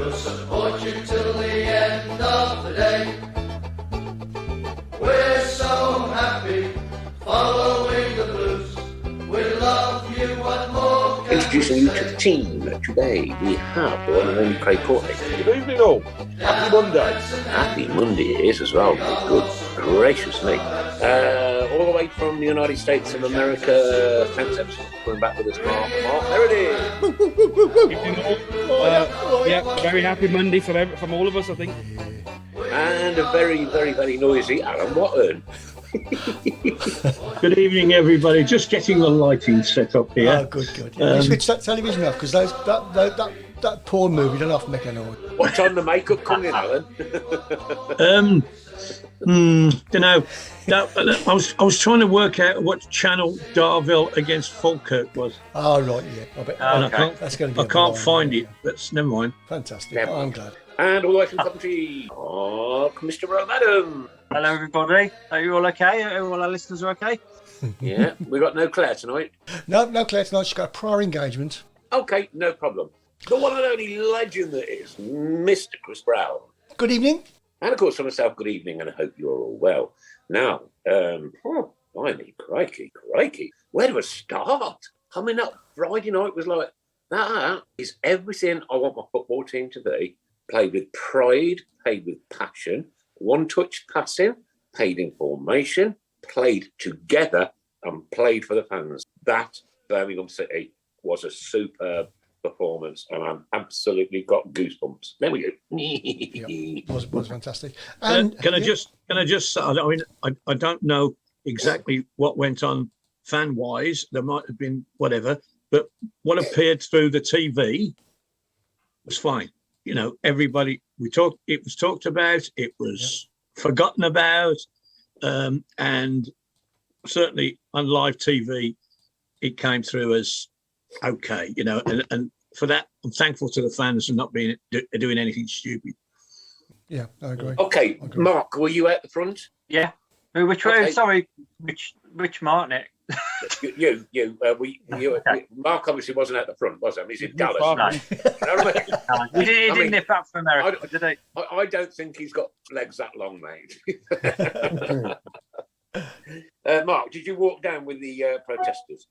We'll support you till the end of the day. We're so happy following the Blues. We love you, what more can Introducing you to the team. Today we have the one and only Craig Courtney. Good evening all. Happy Monday. Happy Monday it is as well. Good gracious me. All the way from the United States of America. Thanks ever so much for coming back with us, Mark. Meredith. Very happy Monday from all of us, I think. And a very, very, very noisy Alan Watton. Good evening, everybody. Just getting the lighting set up here. Oh, good. You switch that television off because that porn movie don't have to make any noise. What time the makeup coming in, Alan? Don't know. I was trying to work out what channel Darville against Falkirk was. Oh, right, yeah. I can't find it. But never mind. Fantastic. I'm glad. And all the way from Coventry, Mr. Rob Adam. Hello, everybody. Are you all okay? Are all our listeners are okay? Yeah, we got no Claire tonight. No Claire tonight. She's got a prior engagement. Okay, no problem. The one and only legend that is Mr. Chris Browne. Good evening. And of course, for myself, good evening, and I hope you're all well. Now, blimey, crikey. Where do I start? Coming up Friday night was like, that is everything I want my football team to be. Played with pride, played with passion, one-touch passing, played in formation, played together, and played for the fans. That Birmingham City was a superb performance, and I've absolutely got goosebumps. There we go. Was fantastic. And can I just say, I mean, I don't know exactly what went on fan-wise. There might have been whatever, but what appeared through the TV was fine. You know, everybody, it was talked about, it was forgotten about, and certainly on live TV, it came through as okay, you know, and for that, I'm thankful to the fans for not doing anything stupid. Yeah, I agree. Okay, Mark, were you at the front? Yeah. Which way? Okay. Sorry, which Mark, Nick? You. Mark obviously wasn't at the front, was he? He's in Dallas. No. He didn't nip up from America, did he? I don't think he's got legs that long, mate. Mark, did you walk down with the protesters?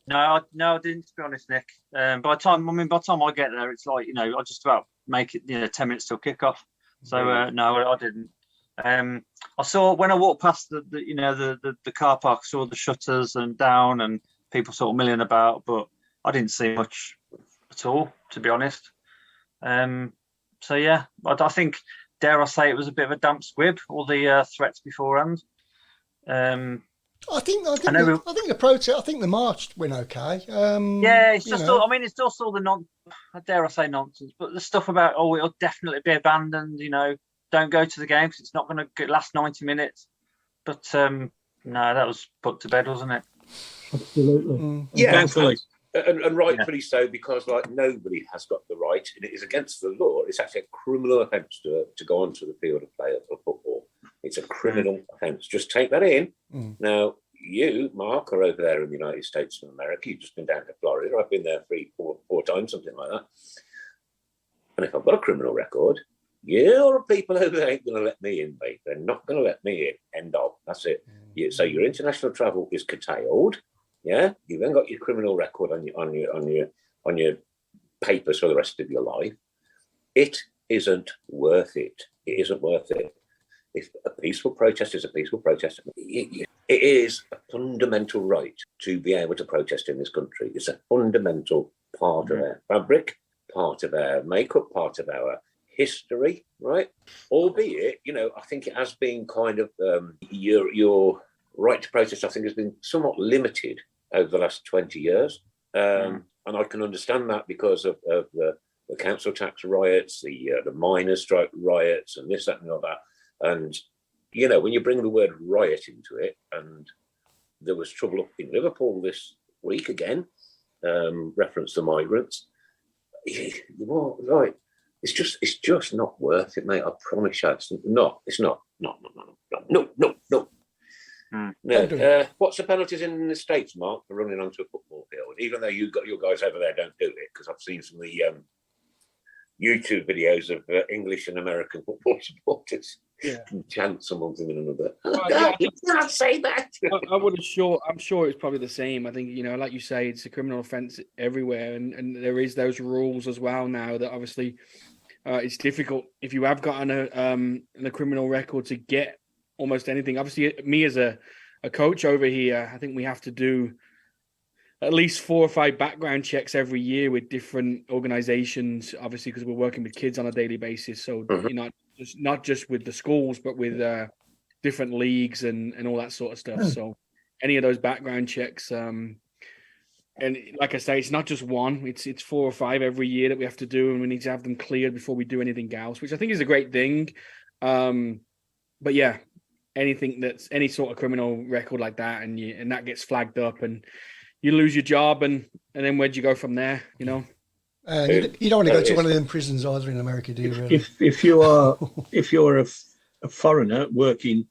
No, I didn't, to be honest, Nick. By the time I get there, it's like, you know, I just about make it, 10 minutes till kickoff. So no, I didn't. I saw when I walked past the car park, I saw the shutters and down and people sort of milling about, but I didn't see much at all, to be honest. So yeah, I think, dare I say, it was a bit of a damp squib, all the threats beforehand. I think the protest. I think the march went okay. It's just all, I mean, it's just all the dare I say nonsense, but the stuff about it'll definitely be abandoned. You know, don't go to the game because it's not going to last 90 minutes. But no, that was put to bed, wasn't it? Absolutely. Yeah, thankfully. And rightfully so, because like nobody has got the right, and it is against the law. It's actually a criminal offence to go onto the field of play for football. It's a criminal offence. Just take that in. Now, you, Mark, are over there in the United States of America. You've just been down to Florida. I've been there four times, something like that. And if I've got a criminal record, your people over there ain't going to let me in, mate. They're not going to let me in. End of. That's it. So your international travel is curtailed. Yeah, you've then got your criminal record on your papers for the rest of your life. It isn't worth it. It isn't worth it. If a peaceful protest is a peaceful protest, it is a fundamental right to be able to protest in this country. It's a fundamental part of our fabric, part of our makeup, part of our history, right? Albeit, I think it has been kind of your right to protest, I think, has been somewhat limited over the last 20 years. And I can understand that because of the council tax riots, the miners' strike riots, and this, that, and all that. And, when you bring the word riot into it, and there was trouble up in Liverpool this week again, reference to migrants, right? It's just not worth it, mate. I promise you, it's not. No. What's the penalties in the States, Mark, for running onto a football field? Even though you've got your guys over there don't do it, because I've seen some of YouTube videos of English and American football supporters. Yeah. Chant someone's in another. Oh, Well, God, yeah, you can't say that. I'm sure it's probably the same. I think, like you say, it's a criminal offence everywhere, and there is those rules as well now that obviously it's difficult if you have got a criminal record to get almost anything. Obviously, me as a coach over here, I think we have to do at least 4 or 5 background checks every year with different organizations, obviously, because we're working with kids on a daily basis. So not just with the schools, but with different leagues and all that sort of stuff. So any of those background checks, and like I say, it's not just one, it's 4 or 5 every year that we have to do, and we need to have them cleared before we do anything else, which I think is a great thing. But yeah, anything that's any sort of criminal record like that, and that gets flagged up, and you lose your job, and then where'd you go from there? You don't want to go to one of them prisons either in America, do you? Really? If you're a foreigner working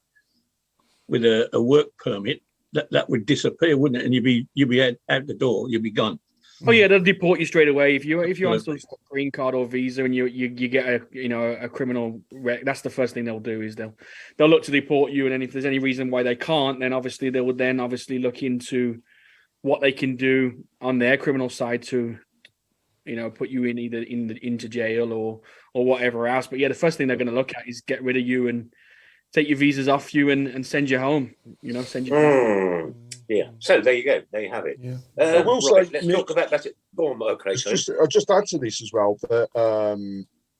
with a work permit, that would disappear, wouldn't it? And you'd be out the door, you'd be gone. Oh yeah, they'll deport you straight away if you're on some green card or visa and you get a criminal that's the first thing they'll do is they'll look to deport you, and then if there's any reason why they can't, then obviously they would then obviously look into what they can do on their criminal side to put you in either into jail or whatever else. But yeah, the first thing they're going to look at is get rid of you and take your visas off you and send you home. Send you home. Yeah. So there you go. There you have it. Yeah. I will say, let's talk about that. Go on, okay. I'll just add to this as well that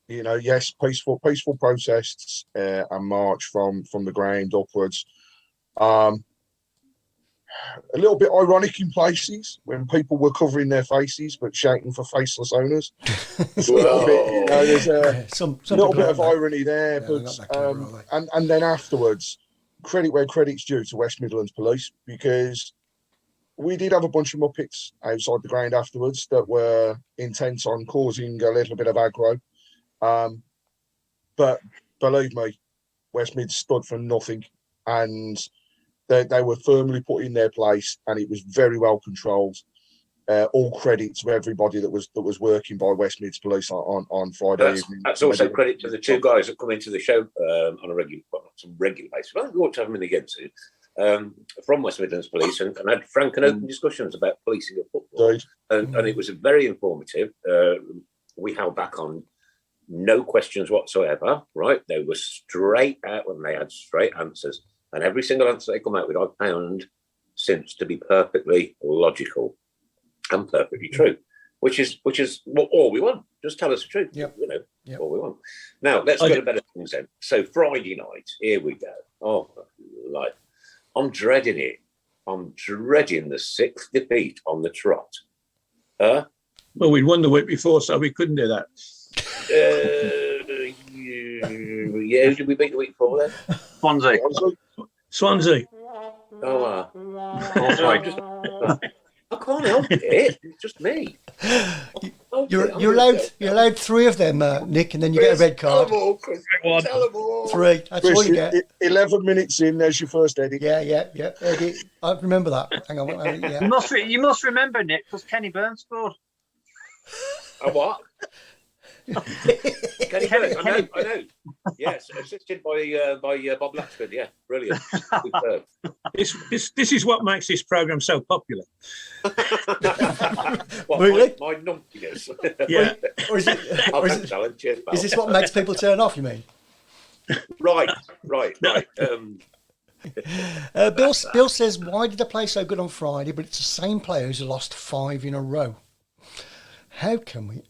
yes, peaceful protests and march from the ground upwards. A little bit ironic in places when people were covering their faces but shouting for faceless owners. There's a little bit of irony there, and then afterwards, credit where credit's due to West Midlands Police, because we did have a bunch of muppets outside the ground afterwards that were intent on causing a little bit of aggro. But believe me, West Mid stood for nothing, and they were firmly put in their place, and it was very well controlled. All credit to everybody that was working by West Mids Police on Friday evening. That's also credit to the 2 guys that come into the show on a regular basis. Well, we ought to have them in again soon. From West Midlands Police, and had frank and open discussions about policing of football, and it was very informative. We held back on no questions whatsoever. Right, they were straight out when they had straight answers. And every single answer they come out with, I've found since to be perfectly logical and perfectly true, which is what all we want. Just tell us the truth. Yep. All we want. Now let's go to better things then. So Friday night, here we go. Oh, life! I'm dreading it. I'm dreading the 6th defeat on the trot. Well, we'd won the week before, so we couldn't do that. Yeah, who did we beat the week before then? Swansea. Oh, I can't help it. It's just me. You're allowed 3 of them, Nick, and then you get a red card. Tell them all. 3. That's all you get. 11 minutes in, there's your first edit. Yeah. Edit. I remember that. Hang on. Yeah. You must remember, Nick, because Kenny Burns scored. A what? Kenny Burns, I know. Yes, assisted by Bob Latchford. Yeah, brilliant. This is what makes this programme so popular. What, really? My numptiness. Yeah. Or is this what makes people turn off, you mean? Right. Bill says, why did they play so good on Friday, but it's the same players who lost 5 in a row? How can we,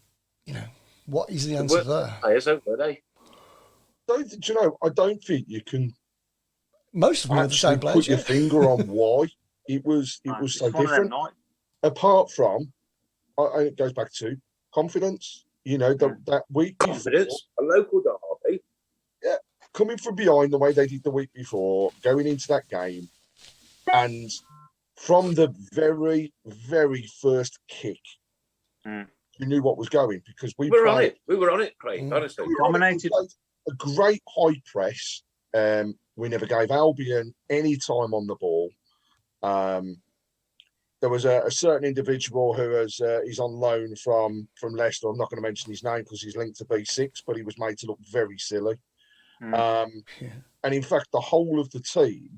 what is the answer there? Players, were they? I don't think you can. Most of them are the same players. Put your finger on why it was so different. Apart from, it goes back to confidence. That week. Confidence. Before, a local derby. Yeah, coming from behind the way they did the week before, going into that game, and from the very, very first kick. You knew what was going because we were on it. We were on it, Craig. Honestly, dominated. A great high press. We never gave Albion any time on the ball. there was a certain individual who is on loan from Leicester. I'm not going to mention his name because he's linked to B6, but he was made to look very silly. And in fact, the whole of the team,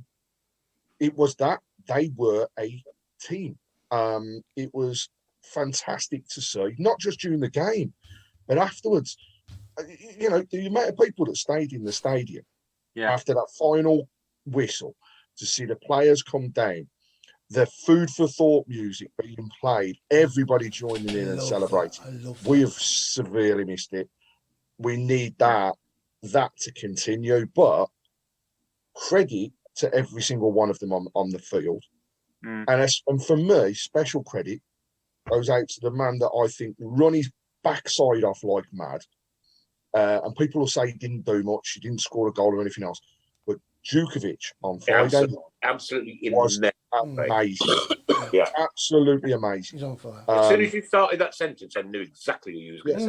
it was that they were a team. It was fantastic to see, not just during the game, but afterwards. You know, the amount of people that stayed in the stadium after that final whistle to see the players come down, the food for thought music being played, everybody joining in and celebrating. We have severely missed it. We need that to continue, but credit to every single one of them on the field. And for me, special credit goes out to the man that I think run his backside off like mad. And people will say he didn't do much, he didn't score a goal or anything else. But Djukovic on Friday absolutely was amazing. Absolutely amazing. He's on fire. As soon as you started that sentence, I knew exactly what you was going to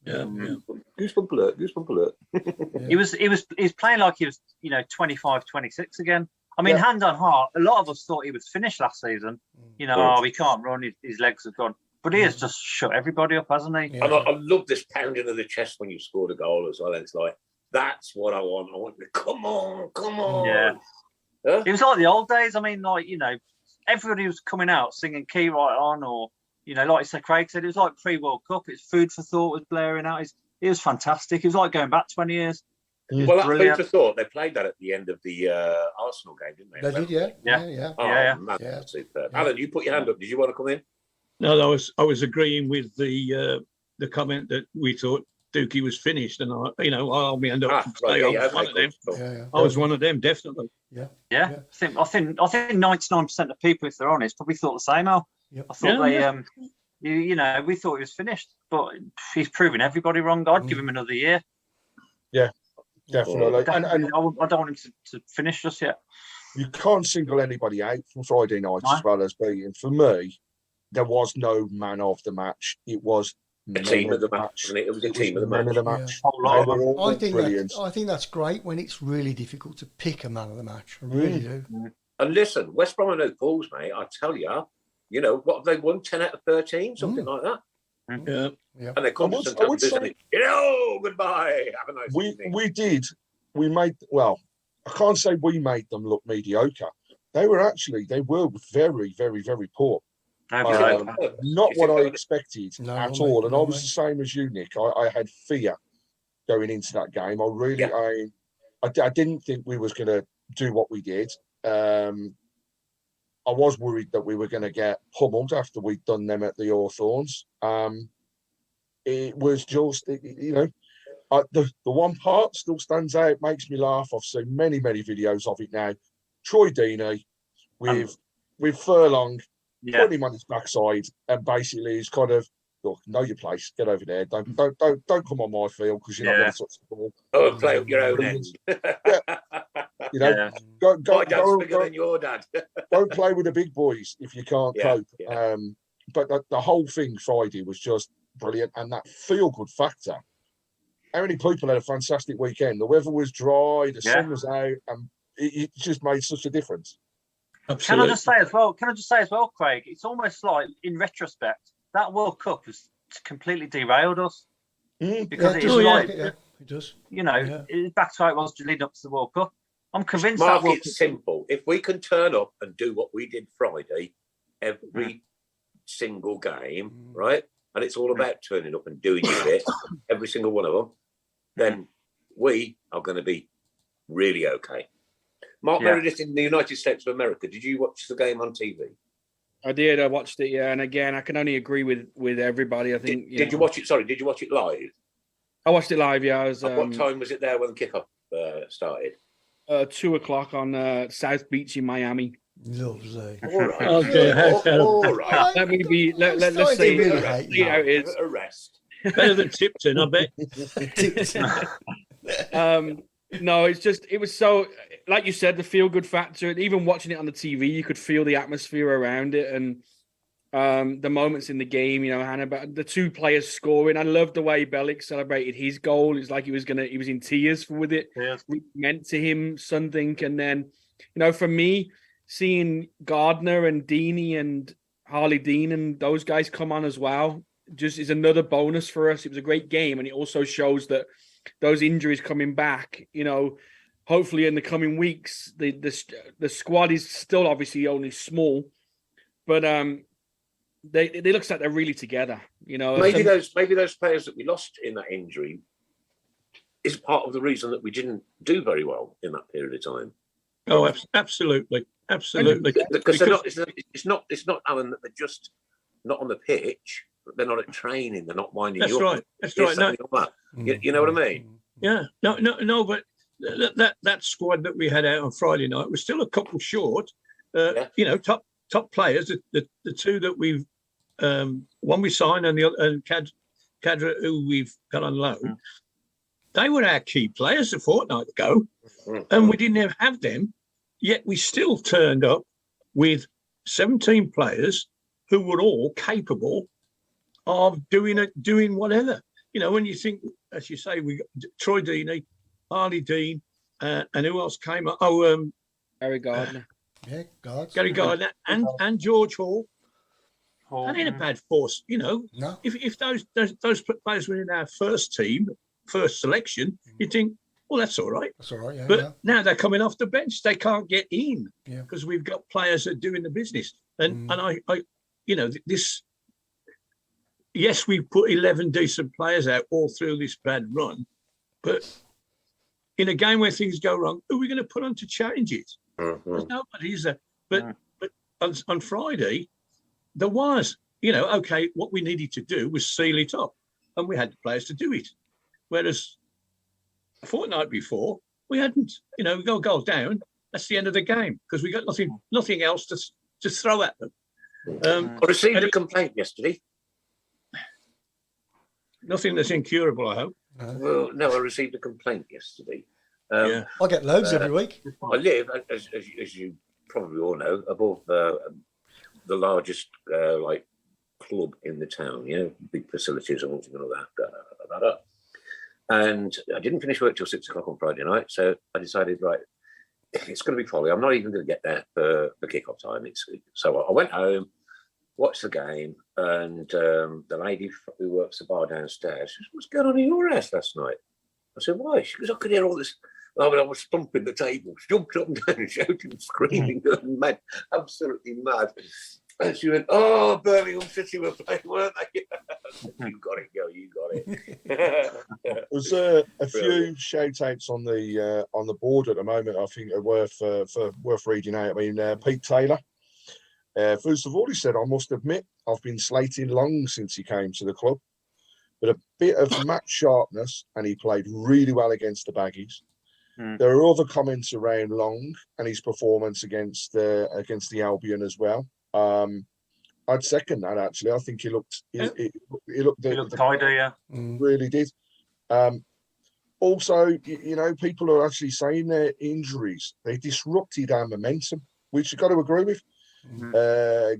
say. Goosebump alert, goosebump alert. He was playing like he was, 25, 26 again. I mean, hand on heart, a lot of us thought he was finished last season. He can't run, his legs have gone. But he has just shut everybody up, hasn't he? And I love this pounding of the chest when you scored a goal as well. It's like, that's what I want. I want to come on. Yeah. Huh? It was like the old days. I mean, everybody was coming out singing Key Right On, or, like Sir Craig said, it was like pre-World Cup. It's food for thought was blaring out. It was fantastic. It was like going back 20 years. Well, that food for thought, they played that at the end of the Arsenal game, didn't they? They did, yeah. Man, that's superb. Alan, you put your hand up. Did you want to come in? No, I was agreeing with the comment that we thought Dookie was finished, and I'll be end up I was one of them, definitely. Yeah. I think 99% of people, if they're honest, probably thought the same. I thought we thought he was finished, but he's proving everybody wrong. I'd give him another year. Yeah, definitely. And I don't want him to finish just yet. You can't single anybody out from Friday night as well as being. For me, there was no man of the match. It was a team of the match. It was a team of the match. I think that's great when it's really difficult to pick a man of the match. I really do. And listen, West Brom are no fools, mate. I tell you, what have they won? 10 out of 13, something like that. Yeah. And they come to goodbye. Have a nice evening. We did. We made. Well, I can't say we made them look mediocre. They were very, very, very poor. Not what I expected at all. And I was the same as you, Nick. I had fear going into that game. I didn't think we was going to do what we did. I was worried that we were going to get pummeled after we'd done them at the Hawthorns. It was just, the one part still stands out, makes me laugh. I've seen many, many videos of it now. Troy Deeney with Furlong, putting him on his backside, and basically he's kind of, look, know your place, get over there. Don't come on my field because you're not going to touch the ball. Oh, play up your own end. My dad's bigger than your dad. Don't play with the big boys if you can't cope. But the whole thing Friday was just brilliant, and that feel-good factor. How many people had a fantastic weekend? The weather was dry, the sun was out, and it just made such a difference. Absolutely. Can I just say as well, Craig, it's almost like, in retrospect, that World Cup has completely derailed us. Because it does. It's back to how it was leading up to the World Cup. I'm convinced Mark, it's simple. If we can turn up and do what we did Friday, every single game, right? And it's all about turning up and doing your bit, every single one of them, then we are going to be really okay. Mark Meredith in the United States of America, did you watch the game on TV? I did. I watched it, and again, I can only agree with everybody. I think. Did you watch it? Sorry, did you watch it live? I watched it live. Yeah, I was. What time was it there when the kickoff started? 2:00 on South Beach in Miami. Lovely. All right. Okay. All right. Let me be. Let's see how it is. Arrest. Better than Tipton, I bet. No, it was so, like you said, the feel-good factor. Even watching it on the TV, you could feel the atmosphere around it, and the moments in the game. Hannah, but the two players scoring. I loved the way Bellick celebrated his goal. It's like he was in tears with it. It meant to him something. And then, for me, seeing Gardner and Deeney and Harley Dean and those guys come on as well just is another bonus for us. It was a great game, and it also shows that those injuries coming back, hopefully in the coming weeks, the squad is still obviously only small, but they looks like they're really together. Maybe those players that we lost in that injury is part of the reason that we didn't do very well in that period of time. Oh, absolutely. Because it's not Alan, that they're just not on the pitch. They're not at training. They're not winding. That's right. No. You know what I mean? Yeah. No. But that squad that we had out on Friday night was still a couple short. Top players. The two that we've one we signed and the other and Cadra, who we've got on loan. They were our key players a fortnight ago, and we didn't have them. Yet we still turned up with 17 players who were all capable of doing whatever. When you think, as you say, we got Troy Deeney, Harley Dean, and who else came up? Gary Gardner. Gary Gardner and George Hall. That ain't a bad force, No. If those players were in our first team, first selection, you think, well, that's all right. That's all right, yeah. But now they're coming off the bench. They can't get in because we've got players that are doing the business. And I this. Yes, we've put 11 decent players out all through this bad run, but in a game where things go wrong, who are we going to put on to change it? There's nobody, is there? But on Friday, there was, okay, what we needed to do was seal it up, and we had the players to do it. Whereas a fortnight before, we hadn't. We go a goal down. That's the end of the game because we got nothing else to throw at them. I received a complaint yesterday. Nothing that's incurable, I hope. Well, no, I received a complaint yesterday. I get loads every week. I live, as you probably all know, above the largest club in the town. Big facilities and all that. And I didn't finish work till 6 o'clock on Friday night, so I decided, right, it's going to be Friday. I'm not even going to get there for kick-off time. So I went home, watched the game, and the lady who works the bar downstairs says, "What's going on in your house last night?" I said, "Why?" She goes, "I could hear all this." I was thumping the table, jumping up and down, shouting, screaming, going mad, absolutely mad. And she went, "Oh, Birmingham City were playing, weren't they?" You got it, girl. You got it. There's a few shout outs on the board at the moment. I think are worth reading out. I mean, Pete Taylor. First of all, he said, "I must admit, I've been slating Long since he came to the club, but a bit of match sharpness, and he played really well against the Baggies." There are other comments around Long and his performance against the Albion as well. I'd second that, actually. I think he looked tidy, yeah. Really did. Also, people are actually saying their injuries, they disrupted our momentum, which you've got to agree with.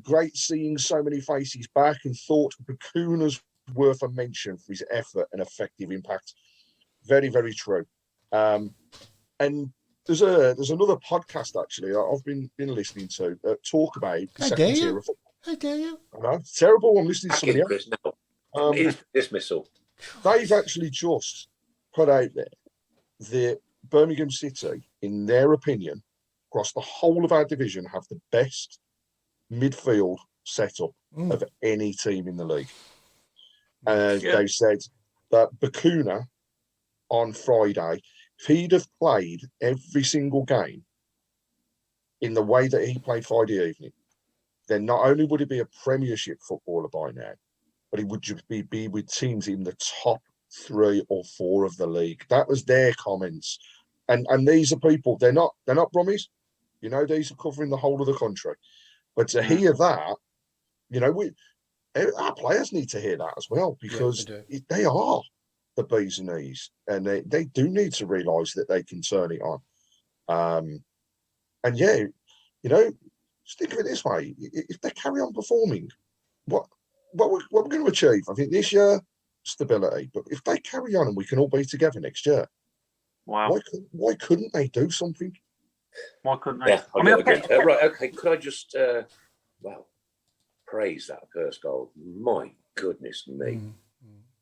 Great seeing so many faces back, and thought Bacuna's worth a mention for his effort and effective impact. Very, very true. And there's another podcast actually I've been listening to talk about the second tier of football. How dare you? I know, it's terrible. I'm listening to somebody else. Dismissal. They've actually just put out there that Birmingham City, in their opinion, across the whole of our division, have the best midfield setup of any team in the league. And they said that Bacuna on Friday, if he'd have played every single game in the way that he played Friday evening, then not only would he be a Premiership footballer by now, but he would just be with teams in the top 3 or 4 of the league. That was their comments. And these are people, they're not Brummies. These are covering the whole of the country. But to hear that, our players need to hear that as well, because they are the bees and E's, and they do need to realise that they can turn it on. Just think of it this way: if they carry on performing, what we're going to achieve? I think this year, stability. But if they carry on and we can all be together next year, wow, why couldn't they do something? Why couldn't they? Yeah, I mean, okay. right. Okay, could I just praise that first goal? My goodness me,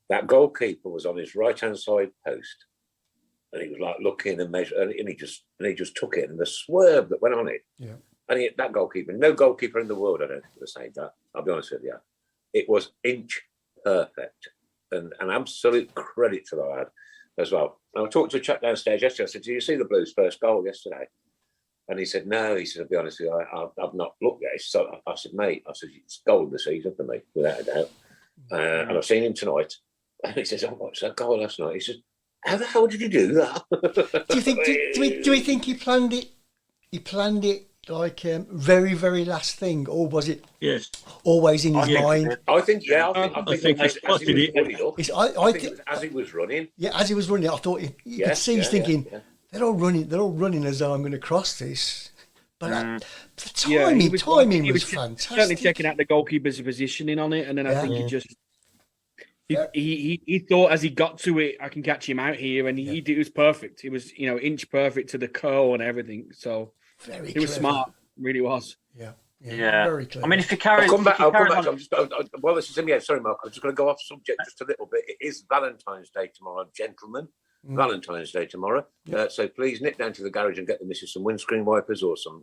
that goalkeeper was on his right-hand side post, and he was like looking and measuring, and he just took it, and the swerve that went on it. Yeah. And that goalkeeper, no goalkeeper in the world, I don't think, would have saved that. I'll be honest with you. It was inch perfect, and an absolute credit to the lad as well. And I talked to a chap downstairs yesterday. I said, "Do you see the Blues' first goal yesterday?" And he said, "No." He said, "I'll be honest with you, I've not looked yet." So I said, "Mate," I said, "it's goal of the season for me, without a doubt." And I've seen him tonight. And he says, "I watched that goal last night." He says, "How the hell did you do that?" Do you think? Do we think he planned it? He planned it like very, very last thing, or was it? Yes. Always in his mind. I think, yeah. I think he spotted it. I think as he was running. Yeah, as he was running, I thought you could see he's thinking, they're all running as though I'm going to cross this. But the timing was fantastic. Certainly checking out the goalkeeper's positioning on it, and then I think he just he thought as he got to it, I can catch him out here, and it was perfect. It was inch perfect to the curl and everything. So he was smart, really was. Yeah. Very clever. I mean, if you carry, I'll come back. Well, this is in the end. Sorry, Mark. I'm just going to go off subject just a little bit. It is Valentine's Day tomorrow, gentlemen. Valentine's Day tomorrow. So please nip down to the garage and get the missus some windscreen wipers or some,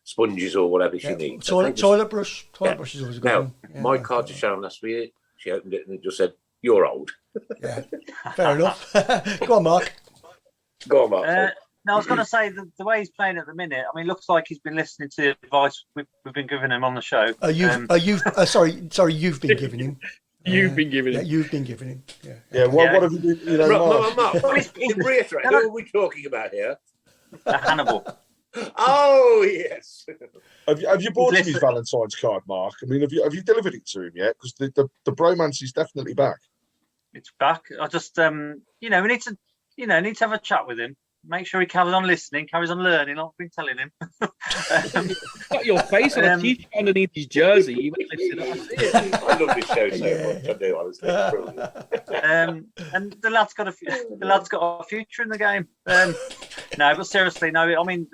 sponges or whatever she needs. Toilet brush. Toilet brush is always a good one. My card to Sharon last week, she opened it and it just said, "You're old." Yeah, fair enough. Go on, Mark. Go on, Mark. Now, I was going to say the way he's playing at the minute. I mean, looks like he's been listening to the advice we've been giving him on the show. Sorry, you've been giving him. You've been giving him. Yeah, you've been giving him. Yeah. Yeah. What have you been? Mark, reiterate. Who are we talking about here? Hannibal. Oh yes. Have you bought him his Valentine's card, Mark? I mean, have you delivered it to him yet? Because the bromance is definitely back. It's back. I just we need to have a chat with him. Make sure he carries on listening, carries on learning. I've been telling him. Got your face on a t-shirt underneath his jersey. I love this show so much. I do, honestly. And the lad's got a future in the game. No, but seriously, no. I mean,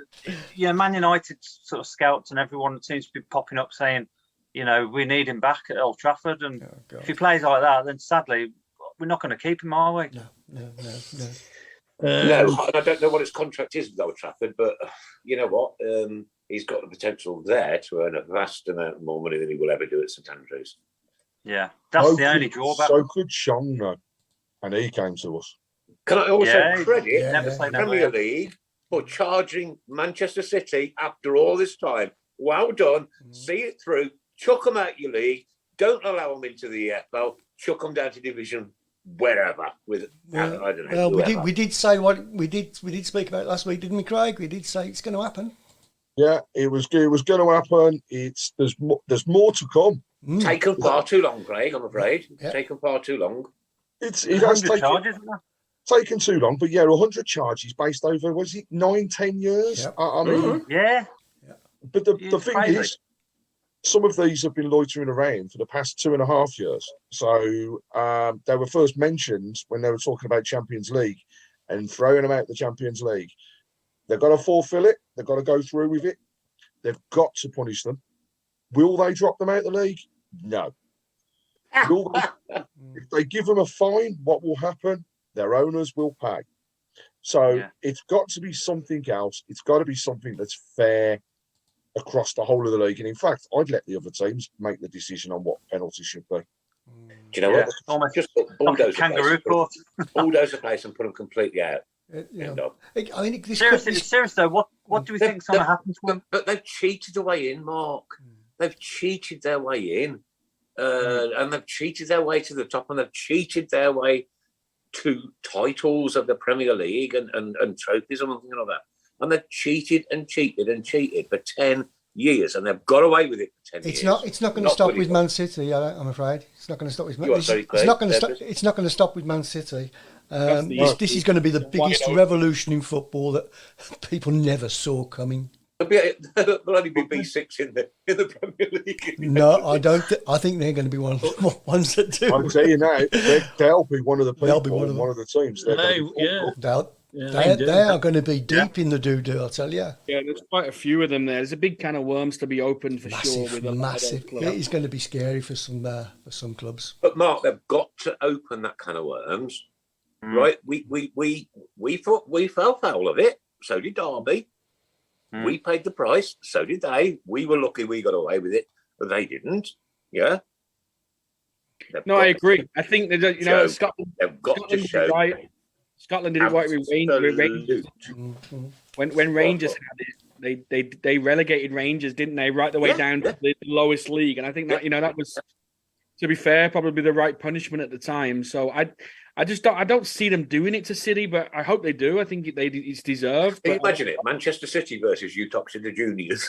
Man United sort of scouts and everyone seems to be popping up saying, we need him back at Old Trafford, and if he plays like that, then sadly we're not going to keep him, are we? No. No, I don't know what his contract is with Old Trafford, but you know what? He's got the potential there to earn a vast amount more money than he will ever do at St Andrews. Yeah, that's the only drawback. So could Chong, though, and he came to us. Can I also credit the Premier League for charging Manchester City after all this time? Well done. See it through. Chuck them out your league. Don't allow them into the EFL. Chuck them down to Division wherever with I don't know. Well, we did say what we did speak about last week, didn't we, Craig? We did say it's going to happen. Yeah, it was going to happen. There's more to come. Taken far too long, Craig. I'm afraid. Taken far too long. It has taken too long, but 100 charges based over 9-10 years. Yep. I mean, But the thing is, some of these have been loitering around for the past 2.5 years. So they were first mentioned when they were talking about Champions League and throwing them out the Champions League. They've got to fulfill it. They've got to go through with it. They've got to punish them. Will they drop them out of the league? No. If they give them a fine, what will happen? Their owners will pay. So it's got to be something else. It's got to be something that's fair across the whole of the league. And in fact, I'd let the other teams make the decision on what penalties should be. Do you know what? Almost just bulldoze the place and put them completely out. I mean, seriously, though, what do we think is going to happen to them? But they've cheated their way in, Mark. They've cheated their way in. And they've cheated their way to the top, and they've cheated their way to titles of the Premier League and trophies and everything like that. And they've cheated and cheated and cheated for 10 years, and they've got away with it for 10 years. It's not going to stop with Man City, I'm afraid. It's not going to stop with Man City. It's not going to stop with Man City. This is going to be the biggest revolution in football that people never saw coming. There'll only be B6 in the Premier League. No, I don't. I think they're going to be one of the ones that do. I'll tell you now, they'll be one of the people. They'll be one of the teams. They are going to be deep in the doo-doo, I'll tell you. Yeah, there's quite a few of them there. There's a big can of worms to be opened for sure. With massive. It is going to be scary for some clubs. But Mark, they've got to open that can of worms, right? We thought we fell foul of it. So did Derby. We paid the price. So did they. We were lucky we got away with it, but they didn't. Yeah. I agree. I think that Scotland. They've got to show. Right. Scotland did it right with Rangers. When Rangers had it, they relegated Rangers, didn't they? Right the way down to the lowest league, and I think that that was, to be fair, probably the right punishment at the time. So I just don't see them doing it to City, but I hope they do. I think it's deserved. Can you imagine it? Manchester City versus Utah Juniors.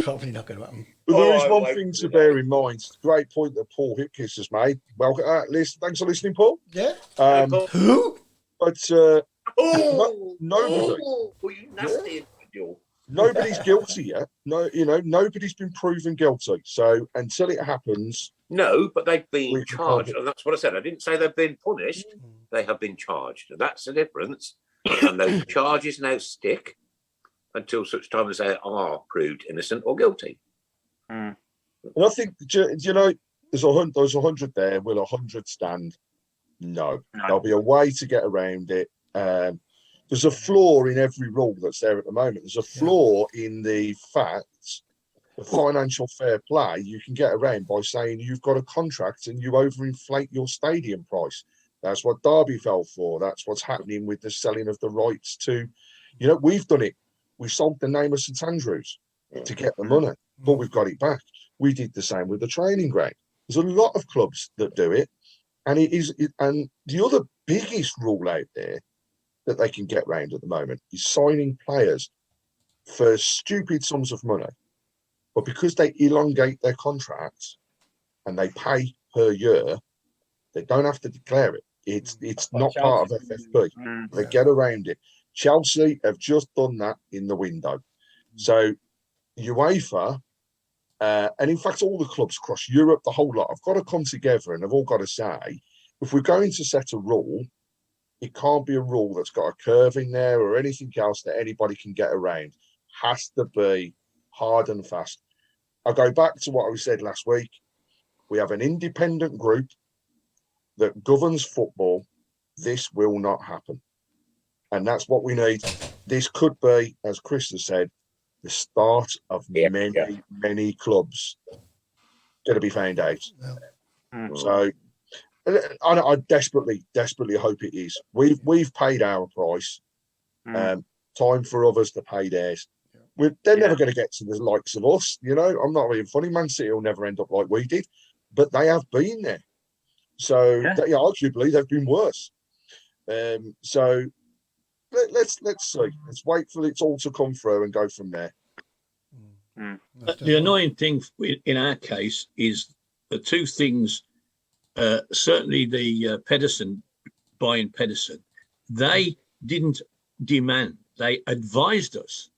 Probably not going to happen. But there is one thing to bear in mind. Great point that Paul Hipkiss has made. Well, thanks for listening, Paul. Yeah. Who? But nobody's guilty yet. Nobody's been proven guilty. So until it happens. No, but they've been charged. And that's what I said. I didn't say they've been punished. They have been charged. And that's the difference. And those charges now stick until such time as they are proved innocent or guilty. And I think, there's 100 there. Will 100 stand? No. There'll be a way to get around it. There's a flaw in every rule that's there at the moment. There's a flaw in the fact the financial fair play you can get around by saying you've got a contract and you overinflate your stadium price. That's what Derby fell for. That's what's happening with the selling of the rights to, we've done it. We sold the name of St Andrews to get the money, but we've got it back. We did the same with the training ground. There's a lot of clubs that do it, and and the other biggest rule out there that they can get round at the moment is signing players for stupid sums of money, but because they elongate their contracts and they pay per year, they don't have to declare it. It's not part of FFP. They get around it. Chelsea have just done that in the window. So UEFA, and in fact all the clubs across Europe, the whole lot, have got to come together and have all got to say, if we're going to set a rule, it can't be a rule that's got a curve in there or anything else that anybody can get around. Has to be hard and fast. I'll go back to what I said last week. We have an independent group that governs football. This will not happen. And that's what we need. This could be, as Chris has said, the start of many clubs going to be found out. So I desperately hope it is. We've paid our price. Time for others to pay theirs. They're never going to get to the likes of us. I'm not being funny. Man City will never end up like we did, but they have been there. So arguably they've been worse. So let's see. Let's wait for it all to come through and go from there. The annoying thing in our case is the two things. Certainly the Pedersen, buying Pedersen, they didn't demand. They advised us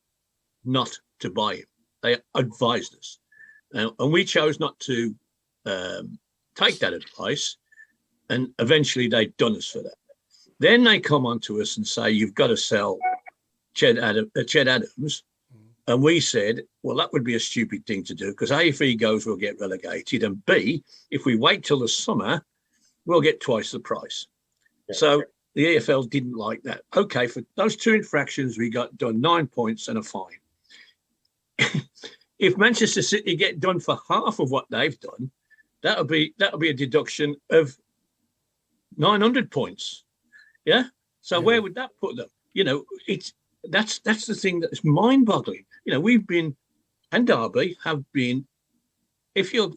not to buy him. They advised us. And we chose not to take that advice. And eventually they'd done us for that. Then they come on to us and say, you've got to sell Ched Adams. And we said, well, that would be a stupid thing to do because A, if he goes, we'll get relegated. And B, if we wait till the summer, we'll get twice the price. Yeah. So the EFL didn't like that. Okay, for those two infractions, we got done 9 points and a fine. If Manchester City get done for half of what they've done, that'll be a deduction of 900 points. Yeah. So where would that put them? That's the thing that's mind-boggling. We've been, and Derby have been, if you're,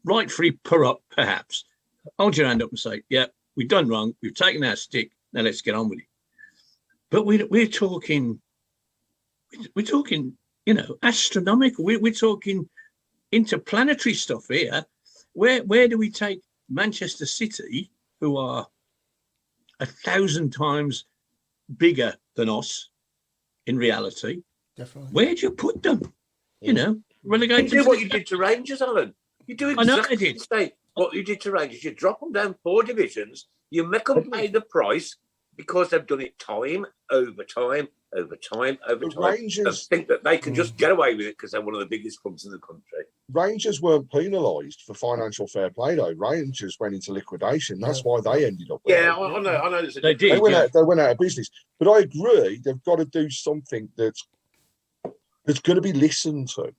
right free per up, perhaps, hold your hand up and say, yeah, we've done wrong. We've taken our stick. Now let's get on with it. But we're talking, astronomical. We're talking interplanetary stuff here. Where do we take Manchester City, who are 1,000 times bigger than us in reality? Definitely. Where do you put them? Relegate them. You do what you did to Rangers, Alan. You do exactly the same. What you did to Rangers. You drop them down 4 divisions. You make them pay the price because they've done it time over time. Rangers think that they can just get away with it because they're one of the biggest clubs in the country. Rangers weren't penalised for financial fair play, though. Rangers went into liquidation. That's why they ended up. Yeah, I know. They did. They went out of business. But I agree, they've got to do something that's going to be listened to.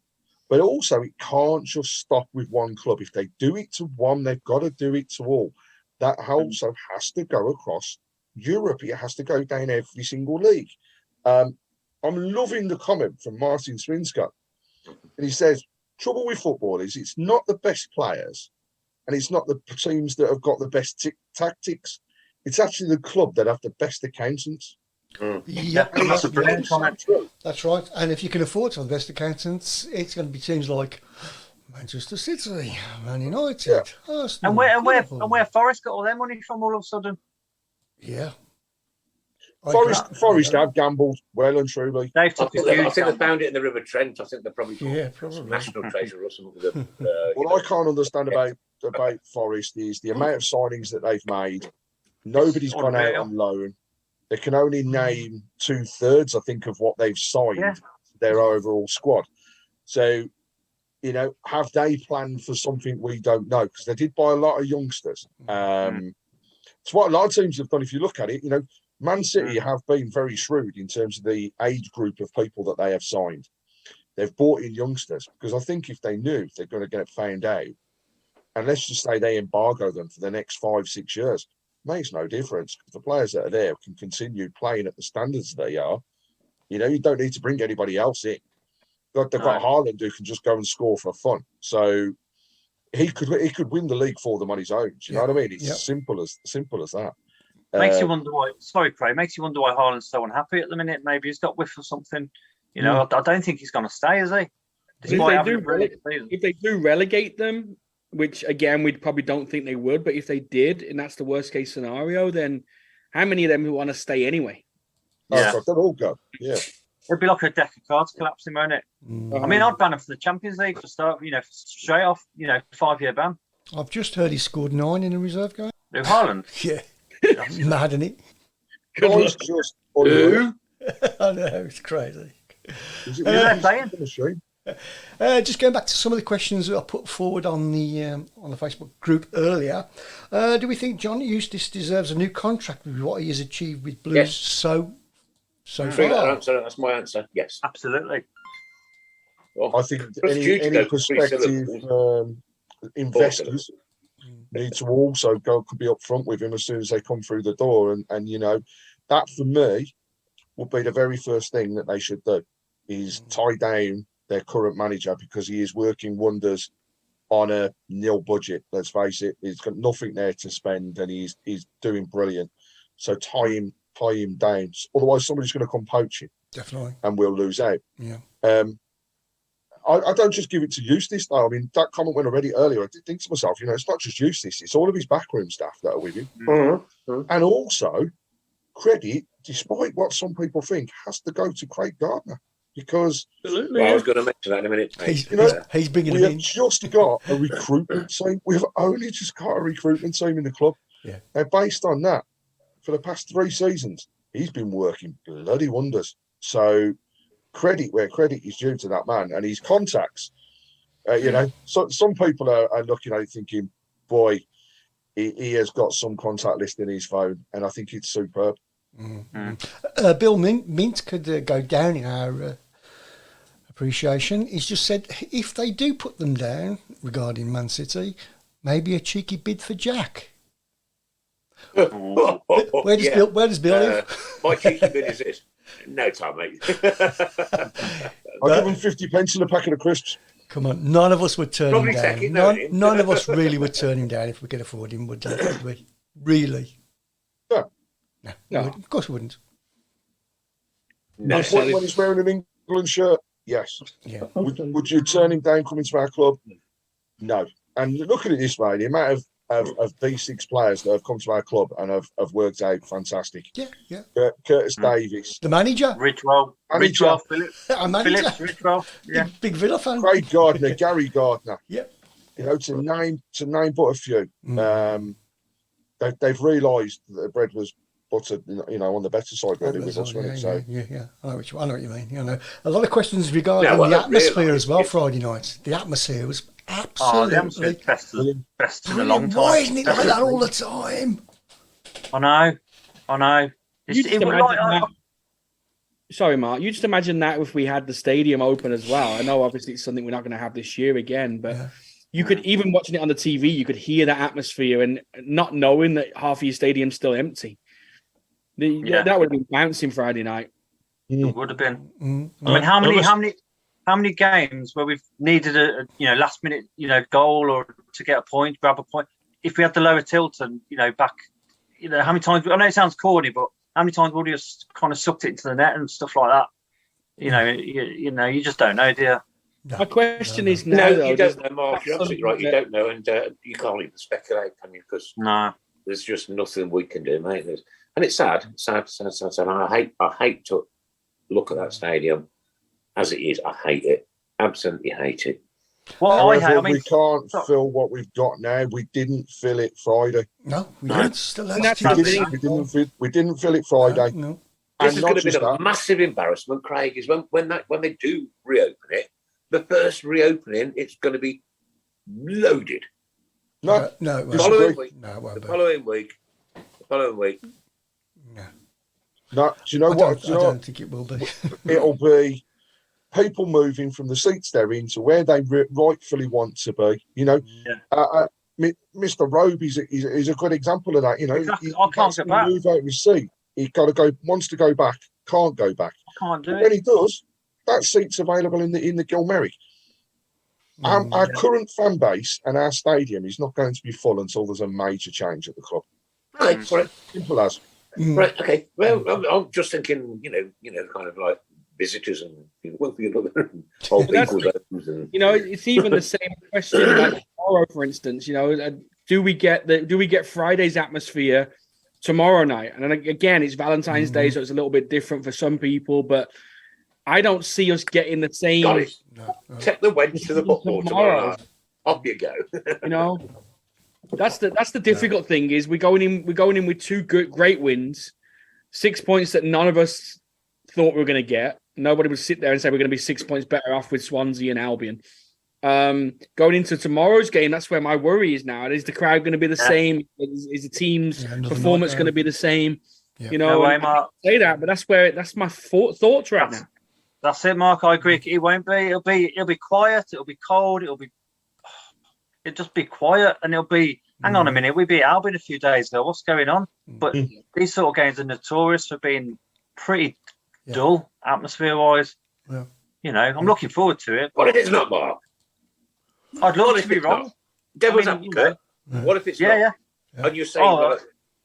But also, it can't just stop with one club. If they do it to one, they've got to do it to all. That also has to go across Europe. It has to go down every single league. I'm loving the comment from Martin Swinscoe. And he says, trouble with football is it's not the best players and it's not the teams that have got the best tactics. It's actually the club that have the best accountants. Yeah, that's a brilliant comment. That's right. And if you can afford to have the best accountants, it's going to be teams like Manchester City, Man United, Arsenal. And where Forest got all their money from all of a sudden? Yeah. Forest have gambled well and truly. I think they found it in the River Trent. I think they're probably national treasure or something. What I can't understand about Forest is the amount of signings that they've made. Nobody's gone out on loan. They can only name 2/3, I think, of what they've signed, their overall squad. So, have they planned for something we don't know? Because they did buy a lot of youngsters. It's what a lot of teams have done. If you look at it, Man City have been very shrewd in terms of the age group of people that they have signed. They've brought in youngsters because I think if they knew they're going to get found out, and let's just say they embargo them for the next 5-6 years, makes no difference. The players that are there can continue playing at the standards they are. You don't need to bring anybody else in. They've got Haaland who can just go and score for fun. So he could win the league for them on his own. Do you know what I mean? It's as simple as that. Makes you wonder why. Sorry, Craig. Makes you wonder why Haaland's so unhappy at the minute. Maybe he's got whiff or something. I don't think he's going to stay, is he? If they do relegate them, which again we probably don't think they would, but if they did, and that's the worst case scenario, then how many of them want to stay anyway? They'll all go. Yeah. It'd be like a deck of cards collapsing, won't it? I mean, I'd ban him for the Champions League for start. Straight off. 5-year ban. I've just heard he scored 9 in a reserve game. Who, Haaland? Yeah. Mad, isn't it? Just I know, it's crazy. Just going back to some of the questions that I put forward on the Facebook group earlier. Do we think John Eustace deserves a new contract with what he has achieved with Blues so far? That's my answer. Yes, absolutely. I think any prospective investors need to also could be upfront with him as soon as they come through the door, and that for me would be the very first thing that they should do is tie down their current manager, because he is working wonders on a nil budget. Let's face it, he's got nothing there to spend, and he's doing brilliant. So tie him down. Otherwise, somebody's going to come poach him. Definitely, and we'll lose out. Yeah. I don't just give it to Eustace, though. I mean, that comment went already earlier. I did think to myself, it's not just Eustace, it's all of his backroom staff that are with him. Mm-hmm. And also, credit, despite what some people think, has to go to Craig Gardner, because... Absolutely. I was going to mention that in a minute. He's bringing we have just got a recruitment team. We've only just got a recruitment team in the club. Yeah. Now, based on that, for the past 3 seasons, he's been working bloody wonders. So... credit where credit is due to that man and his contacts. So some people are looking at it thinking, boy, he has got some contact list in his phone, and I think it's superb. Mm-hmm. Bill Mint could go down in our appreciation. He's just said if they do put them down regarding Man City, maybe a cheeky bid for Jack. Where does Bill live? My cheeky bid is this. No time, mate. I'll give him 50 pence and a packet of crisps. Come on, none of us would turn Probably him down. None of us really would turn him down if we could afford him, would we? Really? No. Of course we wouldn't. No. When he's wearing an England shirt, yes. Yeah. Would you turn him down coming to our club? No. And look at it this way: the amount of B6 players that have come to our club and have worked out fantastic. Yeah. Curtis Davies, the manager, Ridgewell, Phillips, Ridgewell, yeah, big Villa fan. Craig Gardner, Gary Gardner. Yeah, to name but a few. they've realised that the bread was buttered, on the better side really with us. Yeah. I know what you mean. A lot of questions regarding the atmosphere as well. Friday night, the atmosphere was absolutely best in a long time. Why isn't it like that all the time? I know. Sorry, Mark. You just imagine that if we had the stadium open as well. I know, obviously, it's something we're not going to have this year again, but you could, even watching it on the TV, you could hear that atmosphere and not knowing that half of your stadium's still empty. That would have been bouncing Friday night. It would have been. I mean, how many games where we've needed a last minute goal or to get a point, grab a point? If we had the lower Tilton, back, how many times? I know it sounds corny, but how many times would you just kind of sucked it into the net and stuff like that? You just don't know, do you? My question is now, though, you don't know, Mark. You're absolutely right. You don't know, and you can't even speculate, can you? Because there's just nothing we can do, mate. And it's sad. I hate to look at that stadium as it is. I hate it. Absolutely hate it. Well, we can't fill what we've got now. We didn't fill it Friday. No, we didn't. We didn't fill it Friday. No. This is going to be a massive embarrassment, Craig. Is when they do reopen it, the first reopening, it's going to be loaded. No. The following week. No. Do you know what? I don't think it will be. It'll be people moving from the seats they're into where they rightfully want to be. Mr. Robe is a good example of that. Exactly. I can't get back. Move out of his seat. He wants to go back, can't go back. I can't do it. When he does, that seat's available in the Gilmerrick. Our current fan base and our stadium is not going to be full until there's a major change at the club. Okay, simple as. Right. Okay. Well, I'm just thinking, kind of like visitors and old people. It's even the same question about tomorrow, for instance. Do we get Friday's atmosphere tomorrow night? And then again, it's Valentine's Day, so it's a little bit different for some people, but I don't see us getting the same. Got it. Take the wedge to the football tomorrow night. Off you go. That's the difficult thing is we're going in with two great wins, 6 points that none of us thought we were going to get. Nobody would sit there and say we're going to be 6 points better off with Swansea and Albion. Going into tomorrow's game, that's where my worry is now. Is the crowd going to be the same? Is the team's performance going to be the same? No way, Mark. Say that, but that's my thoughts right now. That's it, Mark. I agree. It won't be. It'll be quiet. It'll be cold. It'll just be quiet, and it'll be. Hang on a minute. We beat Albion a few days ago. What's going on? But these sort of games are notorious for being pretty dull atmosphere-wise. Yeah. I'm looking forward to it. What if it's not, Mark? I'd love to be wrong. Devil's advocate. What if it's not? Yeah. And you're saying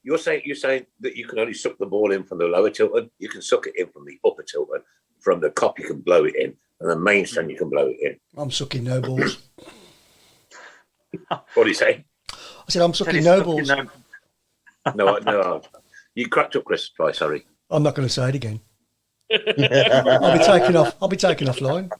you're saying that you can only suck the ball in from the lower Tilton. You can suck it in from the upper Tilton. From the cop, you can blow it in, and the main stand, you can blow it in. I'm sucking no balls. What do you say? I said I'm sucking no balls. No. You cracked up, Chris. Sorry. I'm not going to say it again. I'll be taken offline.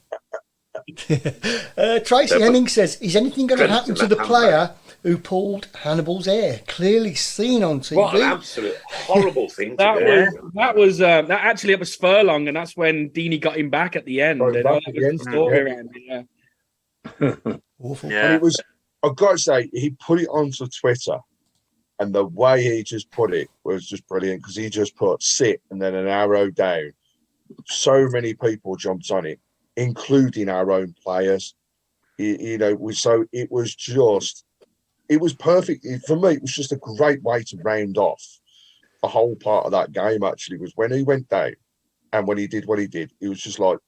Tracy Henning says, is anything going to happen to the player who pulled Hannibal's hair? Clearly seen on TV. What an absolute horrible thing to do. That was Furlong, and that's when Deeney got him back at the end. Awful. Yeah. And it was, I've got to say, he put it onto Twitter, and the way he just put it was just brilliant, because he just put sit and then an arrow down. So many people jumped on it, including our own players. So it was perfect. For me, it was just a great way to round off the whole part of that game, actually, was when he went down and when he did what he did. It was just like,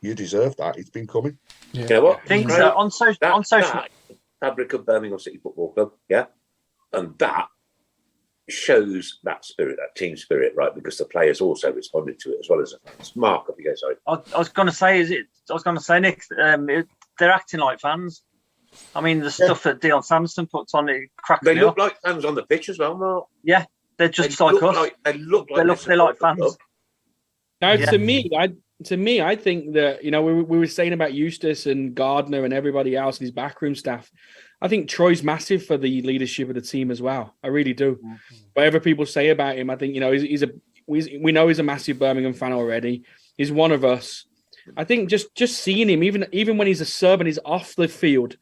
you deserve that. It's been coming. Yeah. You know what? I think so. On social fabric of Birmingham City Football Club, and that shows that spirit, that team spirit, right? Because the players also responded to it as well as the fans. Mark, if you go, sorry. I was going to say, Nick, they're acting like fans. I mean, the stuff that Dion Sanderson puts on, it cracks me up. They look like fans on the pitch as well, Mark. Yeah, they're just like us. They look like they're like fans. Now, to me, to me, I think that, we were saying about Eustace and Gardner and everybody else and his backroom staff. I think Troy's massive for the leadership of the team as well. I really do. Whatever people say about him, I think, we know he's a massive Birmingham fan already. He's one of us. I think just seeing him, even when he's a sub and he's off the field,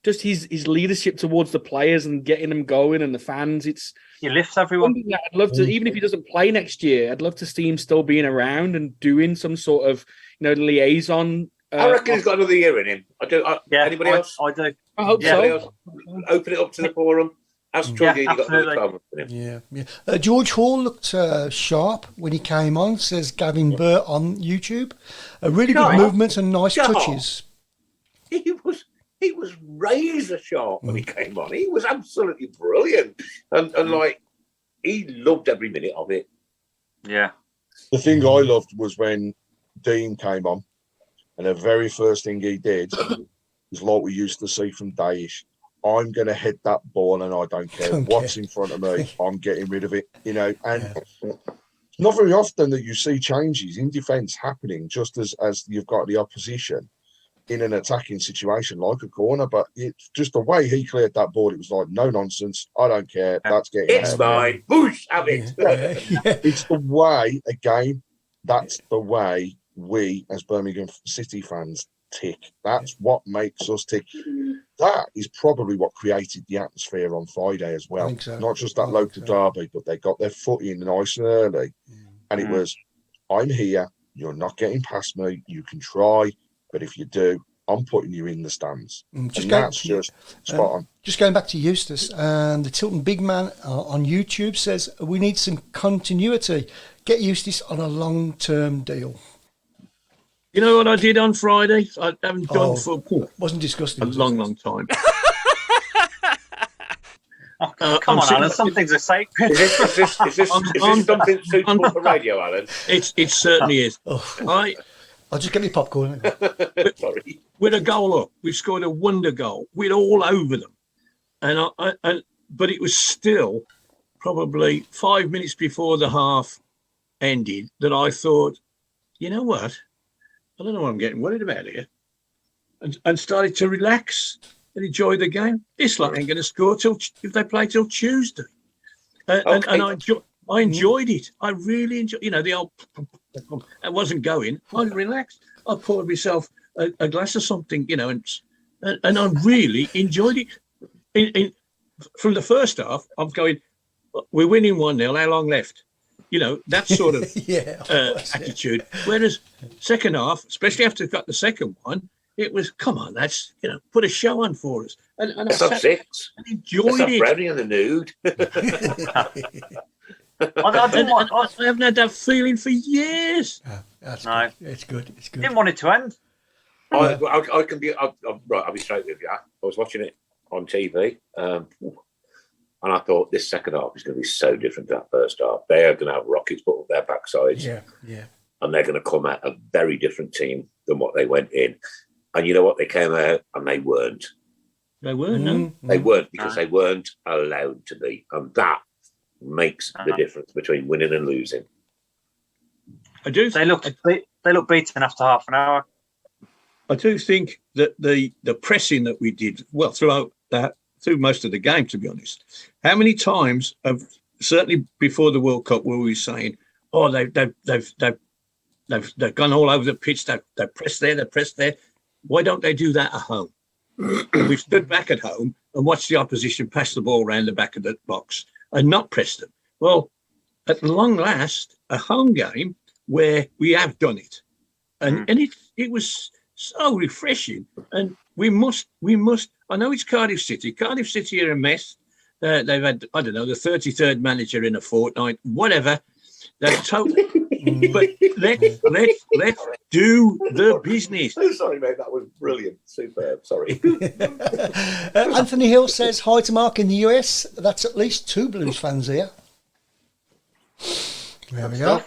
just his leadership towards the players and getting them going and the fans, he lifts everyone. I'd love to, even if he doesn't play next year, I'd love to see him still being around and doing some sort of, liaison. I reckon he's got another year in him. I do. Anybody else? I do. I hope so. Open it up to the forum. As Troy Deeney got another 12 months in him. Yeah. George Hall looked sharp when he came on, says Gavin Burt on YouTube. A really good movement and nice touches. He was razor sharp when he came on. He was absolutely brilliant. And like, he loved every minute of it. Yeah. The thing I loved was when Dean came on, and the very first thing he did was like we used to see from Daesh. I'm going to head that ball and I don't care what's in front of me. I'm getting rid of it, and not very often that you see changes in defence happening just as you've got the opposition in an attacking situation like a corner, but it's just the way he cleared that ball. It was like, no nonsense. I don't care. That's getting It's mine. Boosh, have it. It's the way, again, that's the way we as Birmingham City fans tick. That's what makes us tick. That is probably what created the atmosphere on Friday as well. So. Not just that local derby, but they got their foot in nice and early. And it was, I'm here, you're not getting past me, you can try, but if you do, I'm putting you in the stands. That's just spot on. Just going back to Eustace, the Tilton Big Man on YouTube says, we need some continuity. Get Eustace on a long-term deal. You know what I did on Friday? I haven't done football. Wasn't disgusting. A long time. Come on, Alan. Some things are sacred. Is this something suitable for radio, Alan? It certainly is. I'll just get me popcorn. Sorry. With a goal up, we scored a wonder goal. We're all over them, but it was still probably 5 minutes before the half ended that I thought, you know what? I don't know what I'm getting worried about here, and started to relax and enjoy the game. This lot ain't going to score if they play till Tuesday, and I enjoyed it. I really enjoyed. The old. I wasn't going. I relaxed. I poured myself a glass of something, and I really enjoyed it. From the first half, I'm going. We're winning 1-0. How long left? That sort of attitude. Whereas second half, especially after we got the second one, it was, come on, lads, put a show on for us. And I sat 6. And enjoyed it. Brownie in the nude. I haven't had that feeling for years. Good. It's good. Didn't want it to end. I can be. I'll be straight with you. I was watching it on TV. And I thought this second half is going to be so different to that first half. They are going to have rockets put up their backsides. Yeah. And they're going to come out a very different team than what they went in. And you know what? They came out and they weren't. They weren't, no. They weren't because they weren't allowed to be. And that makes the difference between winning and losing. I do. They look beaten after half an hour. I do think that the pressing that we did, through most of the game, to be honest. How many times certainly before the World Cup were we saying, they've gone all over the pitch, they've pressed there. Why don't they do that at home? We've stood back at home and watched the opposition pass the ball around the back of the box and not press them. Well, at long last, a home game where we have done it. And it was so refreshing. And we must. I know it's Cardiff City. Cardiff City are a mess. They've had, I don't know, the 33rd manager in a fortnight, whatever. They're totally. But let's do the business. Sorry, mate, that was brilliant. Superb. Sorry. Anthony Hill says hi to Mark in the US. That's at least 2 Blues fans here. There we go.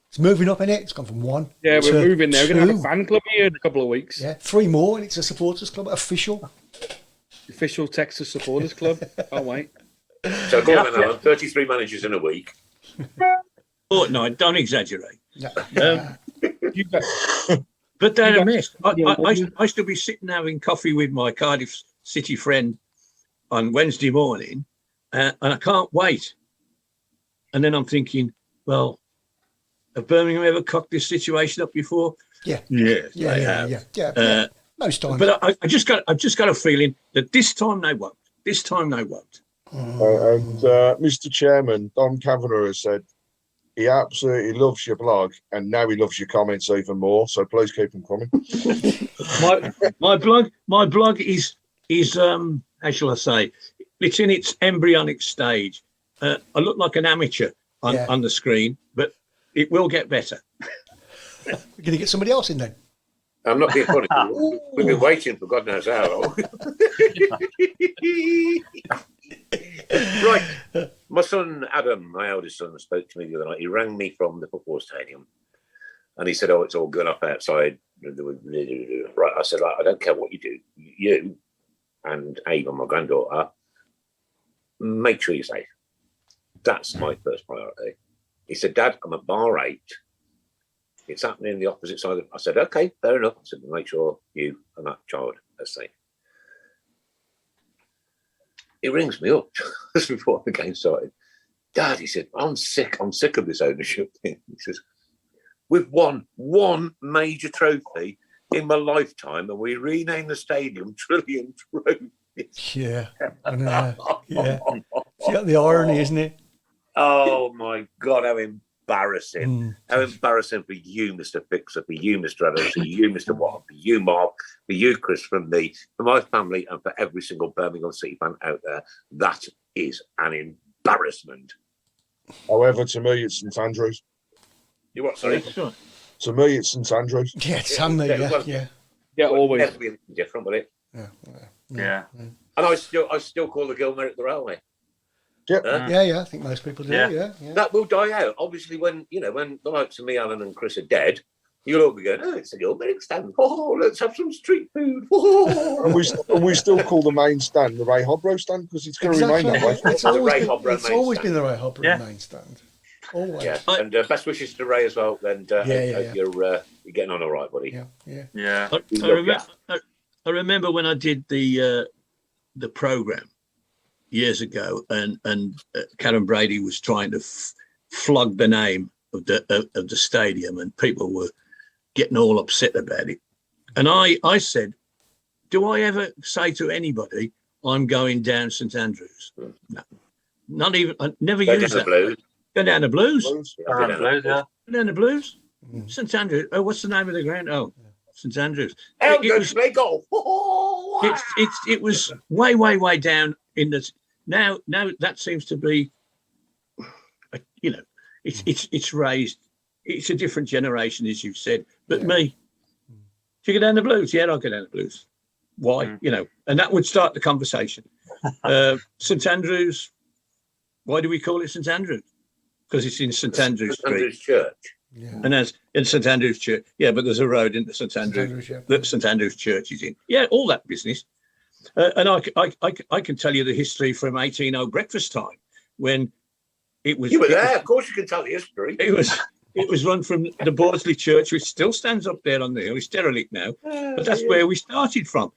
It's moving up, innit? It's gone from 1. Yeah, we're moving there. We're going to have a fan club here in a couple of weeks. Yeah, 3 more, and it's a supporters club, official Texas supporters club. Can't wait. So go on, Alan. 33 managers in a week. Fortnight, don't exaggerate. Yeah. But they're a mess. I still be sitting having coffee with my Cardiff City friend on Wednesday morning, and I can't wait. And then I'm thinking, well, have Birmingham ever cocked this situation up before? Yeah. Yeah. Most times. But I've just got a feeling that this time they won't. And Mr. Chairman, Don Kavanagh has said he absolutely loves your blog, and now he loves your comments even more. So please keep them coming. my blog is how shall I say? It's in its embryonic stage. I look like an amateur on the screen, but it will get better. We're going to get somebody else in then. I'm not being funny. We've been waiting for God knows how long. Right. My son, Adam, my eldest son, spoke to me the other night. He rang me from the football stadium and he said, oh, it's all good up outside. Right. I said, I don't care what you do. You and Ava, my granddaughter, make sure you're safe. That's my first priority. He said, Dad, I'm at bar 8. It's happening in the opposite side. I said, okay, fair enough. I said, make sure you and that child are safe. He rings me up just before the game started. Dad, he said, I'm sick of this ownership thing. He says, we've won one major trophy in my lifetime and we renamed the stadium Trillion Trophy. Yeah. I know. Yeah. It's got the irony, isn't it? Oh my God, how embarrassing. How embarrassing for you, Mr. Fixer, for you, Mr. Evans, for you, Mr. Watt, for you, Mark, for you, Chris, from me, for my family, and for every single Birmingham City fan out there. That is an embarrassment. However, to me, it's St Andrews. You what, sorry? To me, it's St Andrews. Yeah, it's Sunday, Yeah, always. Never be different, will it? Yeah. And I still call the Gilmer at the railway. Yep. Yeah, I think most people do. Yeah. That will die out. Obviously, when the likes of me, Alan, and Chris are dead, you'll all be going, oh, it's a Gilmer stand. Oh, let's have some street food. Oh. and we still call the main stand the Ray Hobro stand because it's going to remain that way. It's always been the Ray Hobro main stand. Always. Yeah. And best wishes to Ray as well. And hope you're getting on all right, buddy. Yeah. I remember when I did the program years ago, and Karen Brady was trying to flog the name of the stadium, and people were getting all upset about it. And I said, do I ever say to anybody, I'm going down St Andrews? No, not even. I never used that. Go down the Blues. Go down the Blues. St Andrews. Oh, what's the name of the ground? Oh, St Andrews. It was way down in the. Now that seems to be, it's raised. It's a different generation, as you've said. But me, do you go down the Blues? Yeah, I'll go down the Blues. Why? And that would start the conversation. St Andrews. Why do we call it St Andrews? Because it's in St Andrews Street. Andrews Church. Yeah. And as in St Andrews Church. Yeah, but there's a road into St Andrews that St Andrews Church is in. Yeah, all that business. And I can tell you the history from 1800 breakfast time when it was. You were there, of course. You can tell the history. It was run from the Bordesley Church, which still stands up there on the hill. It's derelict now, but that's where we started from.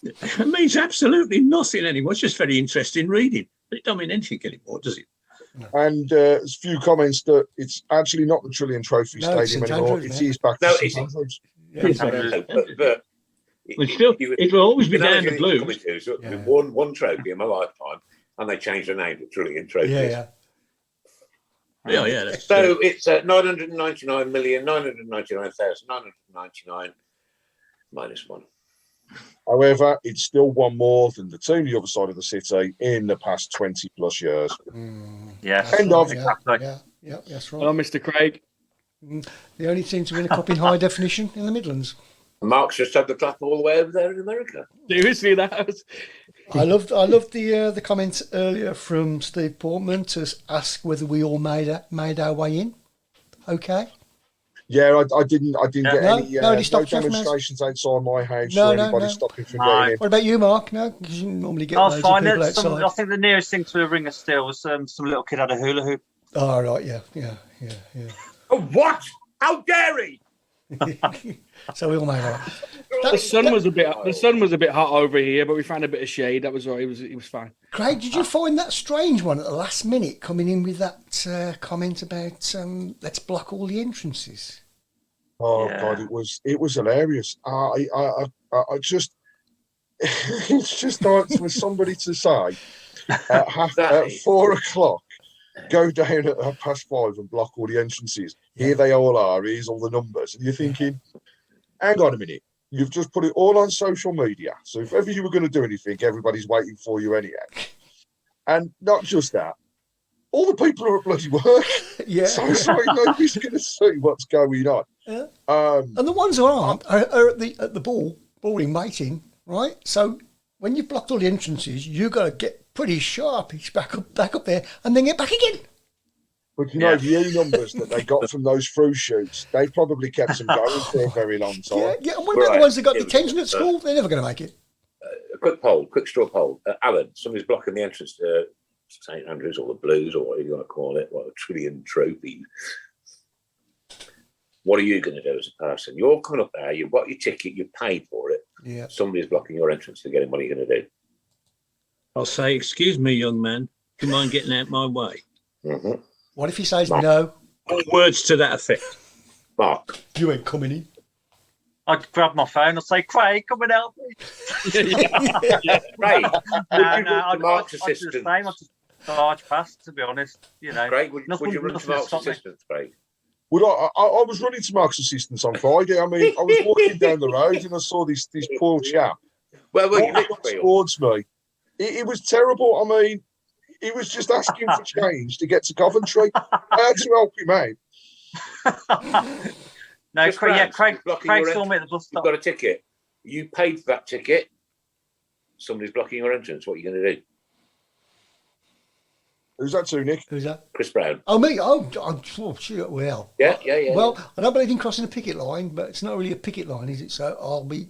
It means absolutely nothing anymore. It's just very interesting reading, but it don't mean anything anymore, does it? No. And there's a few comments that it's actually not the Trillion Trophy Stadium anymore. It is back to St Andrews. But it will always be down the Blues. We've won one trophy in my lifetime, and they changed the name to Trillion Trophy. Yeah. So it's 999,999,999 minus 1. However, it's still one more than the team the other side of the city in the past 20 plus years. Yes. End of. Yeah, that's right. Hello, Mr. Craig. The only team to win a cup in high definition in the Midlands. Mark's just had the clap all the way over there in America. Seriously, that was. I loved the comments earlier from Steve Portman to ask whether we all made our way in. Okay. Yeah, I didn't get any demonstrations outside my house or anybody stopping from getting in. What about you, Mark? No, because you normally get loads of people outside. I think the nearest thing to a ring of steel was some little kid had a hula hoop. Oh, right, yeah. Oh, what? How dare he? So we all made out. The sun was a bit hot over here, but we found a bit of shade. That was all. It was fine. Craig, did you find that strange one at the last minute coming in with that comment about let's block all the entrances? Oh God, it was hilarious. I just it's just like for somebody to say at 4 o'clock, go down at 5:30 and block all the entrances. Here they all are. Here's all the numbers, and you're thinking, hang on a minute. You've just put it all on social media. So if ever you were going to do anything, everybody's waiting for you anyhow. And not just that, all the people are at bloody work. Yeah. So it's like nobody's going to see what's going on. Yeah. And the ones who aren't are at the balling waiting, right? So when you've blocked all the entrances, you got to get pretty sharpish back up there and then get back again. But the numbers that they got from those through shoots, they probably kept them going for a very long time. Yeah. And what about the ones that got detention at school? They're never going to make it. A quick straw poll. Alan, somebody's blocking the entrance to St Andrews or the Blues or whatever you want to call it, a trillion trophy. What are you going to do as a person? You're coming up there, you've got your ticket, you've paid for it. Yeah. Somebody's blocking your entrance to get in. What are you going to do? I'll say, excuse me, young man, do you mind getting out my way? Mm-hmm. What if he says no? All words to that effect. Mark. You ain't coming in. I'd grab my phone and say, Craig, come and help me. Craig, I'd Mark's do the assistant. same. I'd just charge past, to be honest. Craig, would you run to Mark's assistance, Craig? Well, I was running to Mark's assistance on Friday. I mean, I was walking down the road and I saw this poor chap. Well, towards me. It was terrible. I mean, he was just asking for change to get to Coventry. I had to help him out. No, Craig saw me at the bus stop. You've got a ticket. You paid for that ticket. Somebody's blocking your entrance. What are you going to do? Who's that to, Nick? Who's that? Chris Browne. Oh, me? Oh, sure. Well. Yeah. Well, I don't believe in crossing a picket line, but it's not really a picket line, is it? So I'll be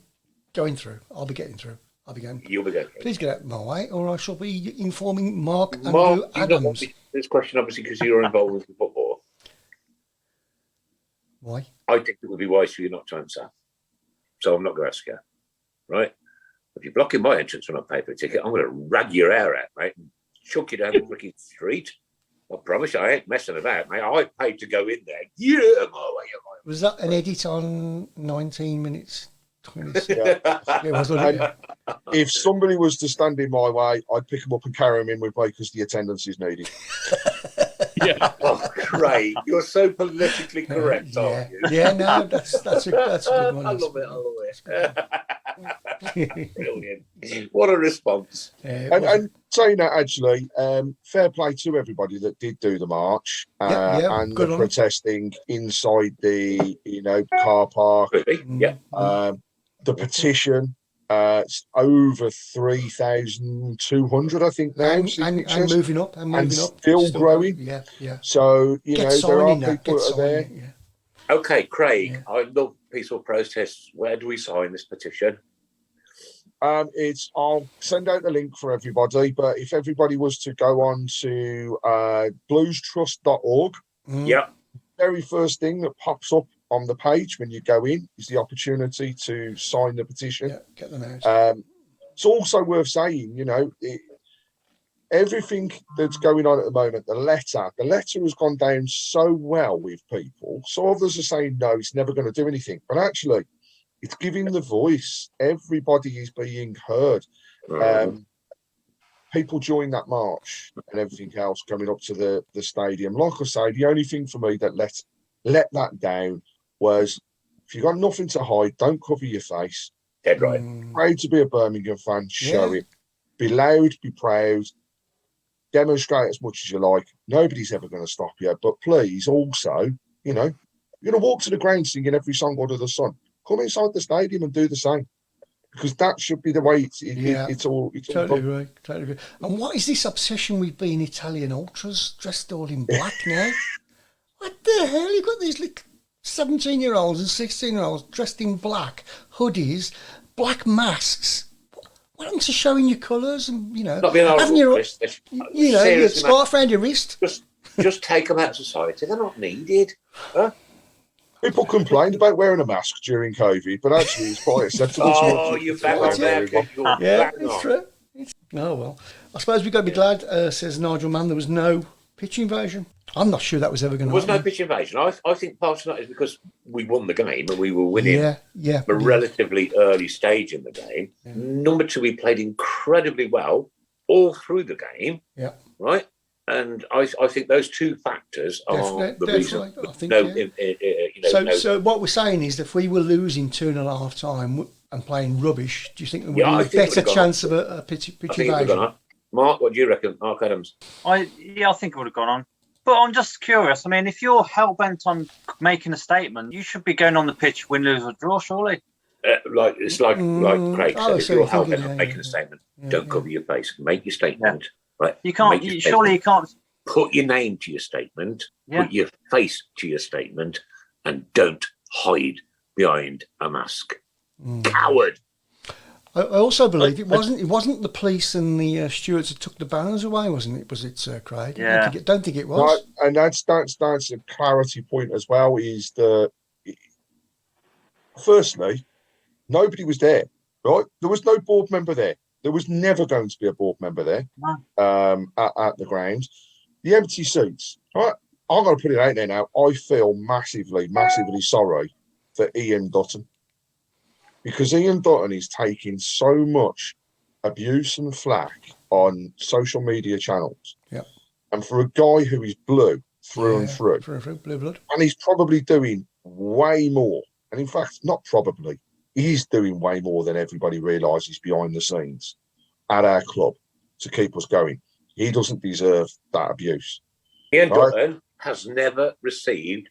going through. I'll be getting through. I'll be going. You'll be going through. Please get out of my way, or I shall be informing Mark Andrew Adams. This question, obviously, because you're involved with the football. Why? I think it would be wise for you not to answer. So I'm not going to ask you. Right? If you're blocking my entrance when I pay for a ticket, I'm going to rag your hair out, mate, and chuck you down the freaking street. I promise you, I ain't messing about, mate. I paid to go in there. Yeah, my way. Was that an edit on 19 minutes? 20? Yeah. It was, wasn't it? If somebody was to stand in my way, I'd pick them up and carry them in with me because the attendance is needed. Yeah. Oh, Craig, you're so politically correct, aren't you? Yeah, no, that's a good one. I love it. Brilliant. What a response. And saying that, actually, fair play to everybody that did do the march and the protesting inside the car park. Yeah. The petition. It's over 3,200, I think now. And moving up. And still growing. Yeah. So, there are people that are there. Yeah. Okay, Craig, I love peaceful protests. Where do we sign this petition? I'll send out the link for everybody, but if everybody was to go on to bluestrust.org, very first thing that pops up on the page when you go in is the opportunity to sign the petition. Yeah, get them out. It's also worth saying, everything that's going on at the moment, the letter has gone down so well with people. So others are saying, no, it's never going to do anything. But actually, it's giving the voice. Everybody is being heard. People join that march and everything else coming up to the stadium. Like I say, the only thing for me that let that down was if you've got nothing to hide, don't cover your face. Dead right. Proud to be a Birmingham fan, show it. Be loud, be proud, demonstrate as much as you like. Nobody's ever going to stop you. But please also, you're going to walk to the ground singing every song under the sun. Come inside the stadium and do the same. Because that should be the way it's all. Totally agree. And what is this obsession with being Italian ultras dressed all in black now? What the hell? You've got these little 17-year-olds and 16-year-olds dressed in black, hoodies, black masks. What happened to showing your colours and, not being having your scarf around your wrist? Just take them out of society. They're not needed. Huh? People complained about wearing a mask during COVID, but actually it's quite acceptable. You're back on there. Yeah, it's true. Oh, well. I suppose we've got to be glad, says Nigel Mann, there was no pitch invasion. I'm not sure that was ever going to happen. There was no pitch invasion. I think part of that is because we won the game and we were winning a relatively early stage in the game. Yeah. Number two, we played incredibly well all through the game. Yeah. Right? And I think those two factors are the reason. I think, so what we're saying is that if we were losing 2.5 time and playing rubbish, do you think there would be a better chance of a pitch invasion? Mark, what do you reckon? Mark Adams? I think it would have gone on. But I'm just curious. I mean, if you're hell bent on making a statement, you should be going on the pitch, win, lose, or draw, surely. Like Craig said, if you're hell bent on making a statement, don't cover your face. Make your statement. Right. You can't. Surely you can't. Put your name to your statement. Put your face to your statement, and don't hide behind a mask. Coward. I also believe it wasn't the police and the stewards that took the banners away, wasn't it? Was it, Craig? Yeah. I don't think it was. No, and that's a clarity point as well. Is that firstly, nobody was there, right? There was no board member there. There was never going to be a board member there at the ground. The empty seats, right? I'm going to put it out there now. I feel massively sorry for Ian Dutton. Because Ian Dutton is taking so much abuse and flack on social media channels. Yeah. And for a guy who is blue through and through, blue blood. And he's probably doing way more. And in fact, not probably, he's doing way more than everybody realises behind the scenes at our club to keep us going. He doesn't deserve that abuse. Ian Dutton has never received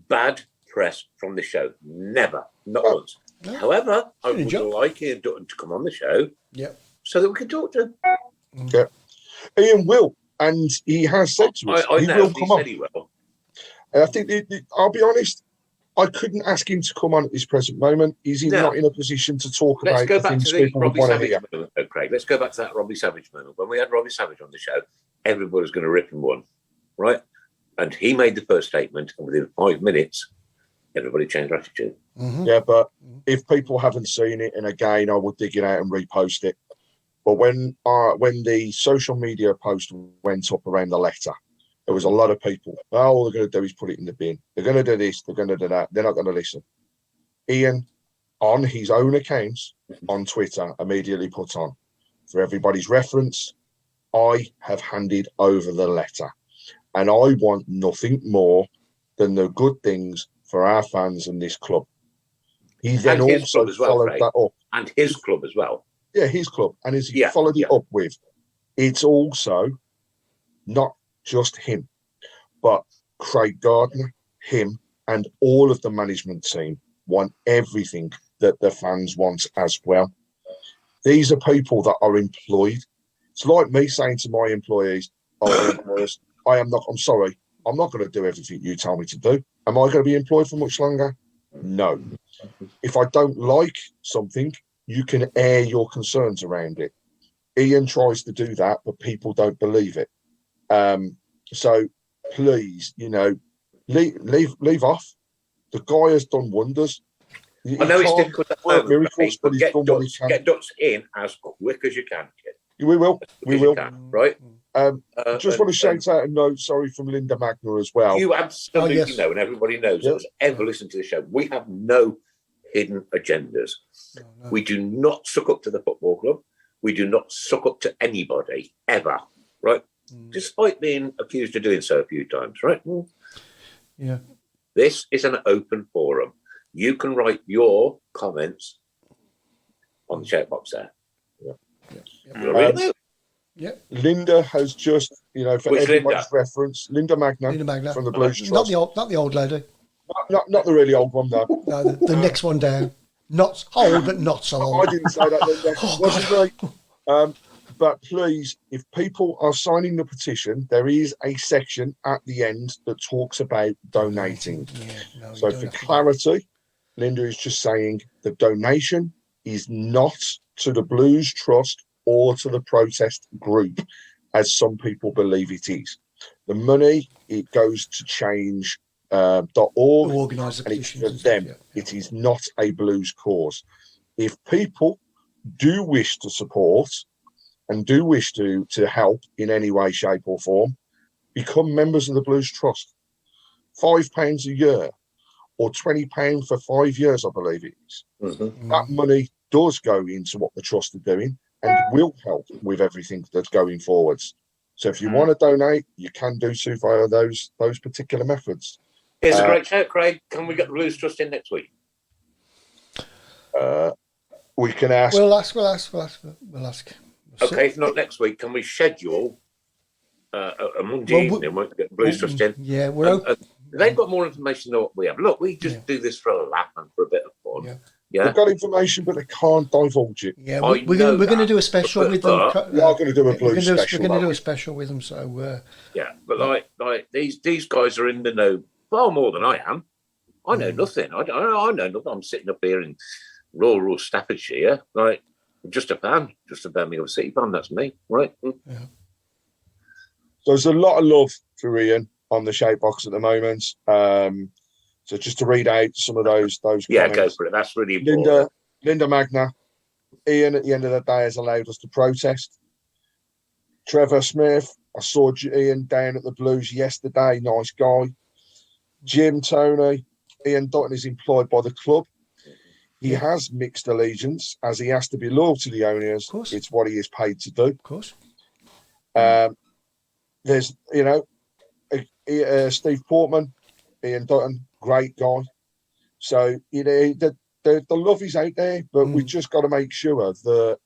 bad press from the show. Never. Not once. No. However, I would like Ian Dutton to come on the show so that we can talk to him. Yeah. Ian will, and he has said to us, he will come on. He will. And I think, I'll be honest, I couldn't ask him to come on at this present moment. Is he not in a position to talk about the things people would want to hear? Craig, let's go back to that Robbie Savage moment. When we had Robbie Savage on the show, everybody was going to rip him one, right? And he made the first statement, and within 5 minutes, everybody changed their attitude. Mm-hmm. Yeah, but if people haven't seen it, and again, I would dig it out and repost it. But when the social media post went up around the letter, there was a lot of people. All they're going to do is put it in the bin. They're going to do this. They're going to do that. They're not going to listen. Ian, on his own accounts on Twitter, immediately put on, for everybody's reference, I have handed over the letter, and I want nothing more than the good things for our fans and this club. He then also followed that up. And his club as well. Yeah, his club. And as he followed it up with, it's also not just him, but Craig Gardner, him, and all of the management team want everything that the fans want as well. These are people that are employed. It's like me saying to my employees, I'm sorry, I'm not going to do everything you tell me to do. Am I going to be employed for much longer? No. If I don't like something, you can air your concerns around it. Ian tries to do that, but people don't believe it. So please, leave off. The guy has done wonders. I know it's difficult at the moment, but get Dutch in as quick as you can, kid. We will. Right? Just want to shout out a note, sorry, from Linda Magna as well. You absolutely know, and everybody knows that has ever listened to the show. We have no hidden agendas. No. We do not suck up to the football club. We do not suck up to anybody, ever. Right? Despite being accused of doing so a few times, right? Yeah. This is an open forum. You can write your comments on the chat box there. Yeah. Linda has just, for everybody's reference, Linda Magna from the Blues Trust. Not the old lady. Not the really old one, though. No, the next one down. Not old, but not so old. I didn't say that, Linda. Wasn't great. But please, if people are signing the petition, there is a section at the end that talks about donating. So for clarity, Linda is just saying the donation is not to the Blues Trust or to the protest group, as some people believe it is. The money, it goes to change organise the and it's petitions for and stuff, them. yeah. It is not a Blues cause. If people do wish to support and do wish to help in any way, shape, or form, become members of the Blues Trust. £5 a year or £20 for 5 years, I believe it is. Mm-hmm. That money does go into what the trust are doing and will help with everything that's going forwards. So if you want to donate, you can do so via those particular methods. Here's a great shout, Craig. Can we get the Blues Trust in next week? We can ask. We'll ask. Okay, if not next week, can we schedule a Monday evening? We'll get the Blues Trust in. Yeah, we're open. They've got more information than what we have. Look, we just do this for a laugh and for a bit of fun. Yeah. They've got information, but they can't divulge it. Yeah, we're going to do a special with them. We are going to do a Blues special. We're going to do a special with them. So yeah, but like these guys are in the know far more than I am. I know nothing. I know nothing. I'm sitting up here in rural Staffordshire, like just a Birmingham City fan. That's me, right? yeah. So there's a lot of love for Ian on the shape box at the moment. So just to read out some of those Yeah, comments. go for it. That's really important. Linda Magna. Ian, at the end of the day, has allowed us to protest. Trevor Smith. I saw Ian down at the Blues yesterday. Nice guy. Jim Tony. Ian Dutton is employed by the club. He has mixed allegiance, as he has to be loyal to the owners. Of course. It's what he is paid to do. Of course. There's, Steve Portman, Ian Dutton, great guy. So, the love is out there, but we've just got to make sure that,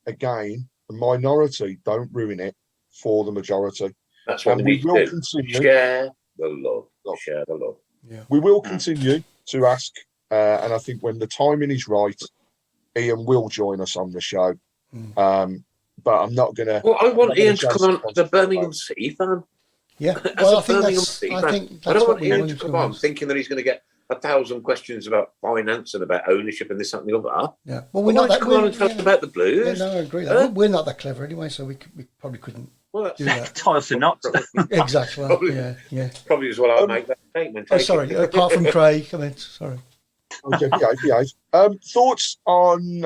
again, the minority don't ruin it for the majority. That's what we will do. Continue. Share the love. Share the love. Yeah. We will continue to ask, and I think when the timing is right, Ian will join us on the show. But I'm not going to... Well, I want Ian to come on as a Birmingham City fan. Yeah, I don't want Ian to come on thinking that he's going to get 1,000 questions about finance and about ownership and this, that, and the other. Yeah, well, we're not that. Come on and tell us about the Blues. Yeah, no, I agree. That. We're not that clever anyway, so we probably couldn't do that. Tiresome not. Exactly. Probably, yeah. Probably as well. I'll make that statement. Oh, sorry. Apart from Craig, I mean, sorry. Okay, thoughts on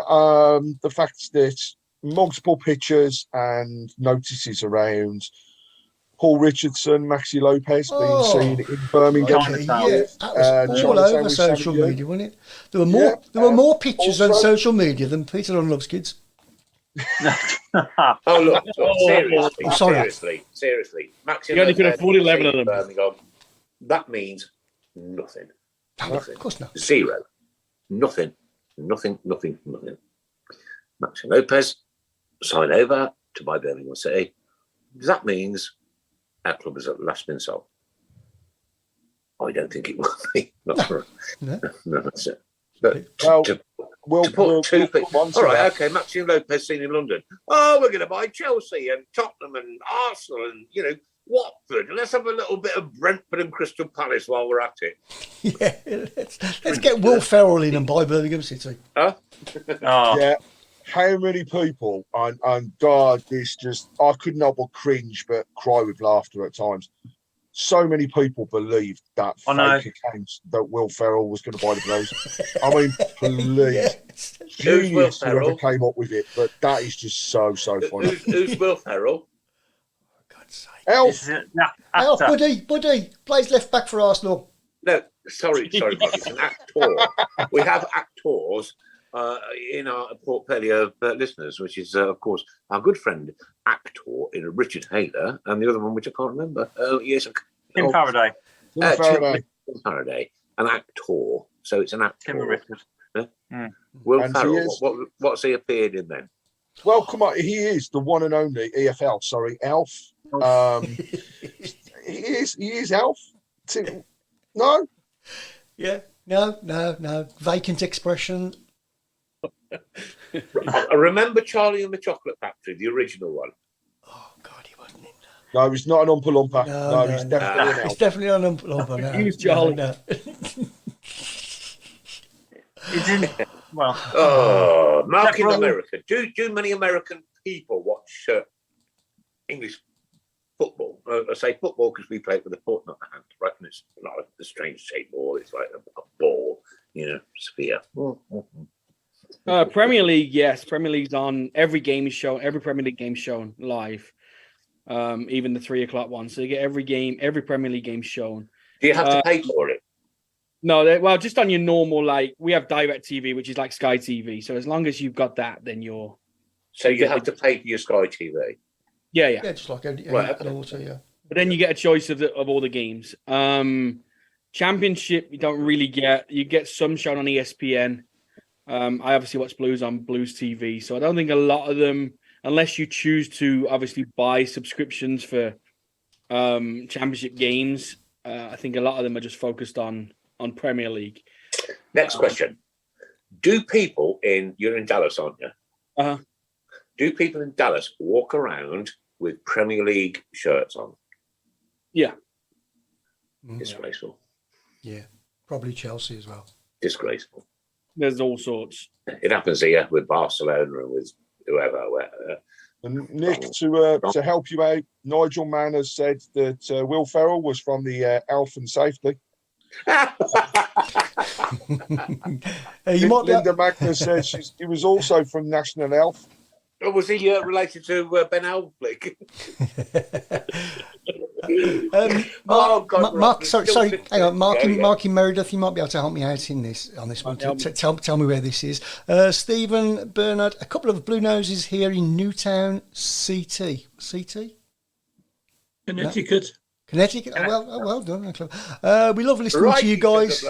the fact that multiple pictures and notices around Paul Richardson, Maxi Lopez being seen in Birmingham. Yeah, that was all over social media, wasn't it? There were more pictures on social media than Peter Unlove's kids. Look, seriously. Maxi You only could afford 11 of them. Birmingham. That means nothing. Of course not. Zero. Nothing. Maxi Lopez sign over to buy Birmingham City. That means our club has at last been sold. I don't think it will be. No, that's it. But we'll put two people. All right, okay. Maxi Lopez seen in London. Oh, we're going to buy Chelsea and Tottenham and Arsenal and Watford. Let's have a little bit of Brentford and Crystal Palace while we're at it. Yeah, let's get Will Ferrell in and buy Birmingham City. Huh? Yeah. How many people, and God, I couldn't help but cringe, but cry with laughter at times. So many people believed that fake account that Will Ferrell was going to buy the Blues. I mean, please. Genius whoever came up with it, but that is just so funny. Who's Will Ferrell? For God's sake. Elf, Buddy, plays left back for Arsenal. No, sorry, Mike, it's an actor. We have actors in our portfolio of listeners, which is, of course, our good friend, actor in Richard Hayler, and the other one, which I can't remember. Tim Faraday. Tim Faraday, an actor. So it's an actor. Tim Richard. Will Ferrell, what's he appeared in then? Well, come on, he is the one and only EFL. Sorry, Elf. He is Elf. No. Yeah. No. Vacant expression. I remember Charlie and the Chocolate Factory, the original one. Oh God, he wasn't in there. No, he's not an Oompa Loompa. No, he's definitely an Elf. He's definitely an Oompa Loompa. No. He's Charlie. No. He didn't. Well. Mark in America. Do many American people watch English football. I say football because we play it with a foot, not a hand, right? And it's not a strange shaped ball. It's like a ball, sphere. Premier League, yes. Premier League's on. Every game is shown. Every Premier League game shown live. Even the 3:00 one. So you get every Premier League game shown. Do you have to pay for it? No, just on your normal, we have Direct TV, which is like Sky TV. So as long as you've got that, then you're. So you have to pay for your Sky TV? Yeah. Yeah, just like any auto, yeah. But then you get a choice of all the games. Championship, you don't really get. You get some shown on ESPN. I obviously watch Blues on Blues TV. So I don't think a lot of them, unless you choose to obviously buy subscriptions for championship games, I think a lot of them are just focused on Premier League. Next question. You're in Dallas, aren't you? Uh-huh. Do people in Dallas walk around with Premier League shirts on? Yeah. Disgraceful. Yeah. Probably Chelsea as well. Disgraceful. There's all sorts. It happens here with Barcelona and with whoever. And Nick, to help you out, Nigel Mann has said that Will Ferrell was from the Elf and Safety. Linda Magna says he was also from National Elf. Or was he related to Ben Affleck? Mark, sorry, hang on. Marky Meredith, you might be able to help me out on this one. Tell me where this is. Stephen Bernard, a couple of Blue Noses here in Newtown, CT. Connecticut. Connecticut. Well done. We love listening to you guys.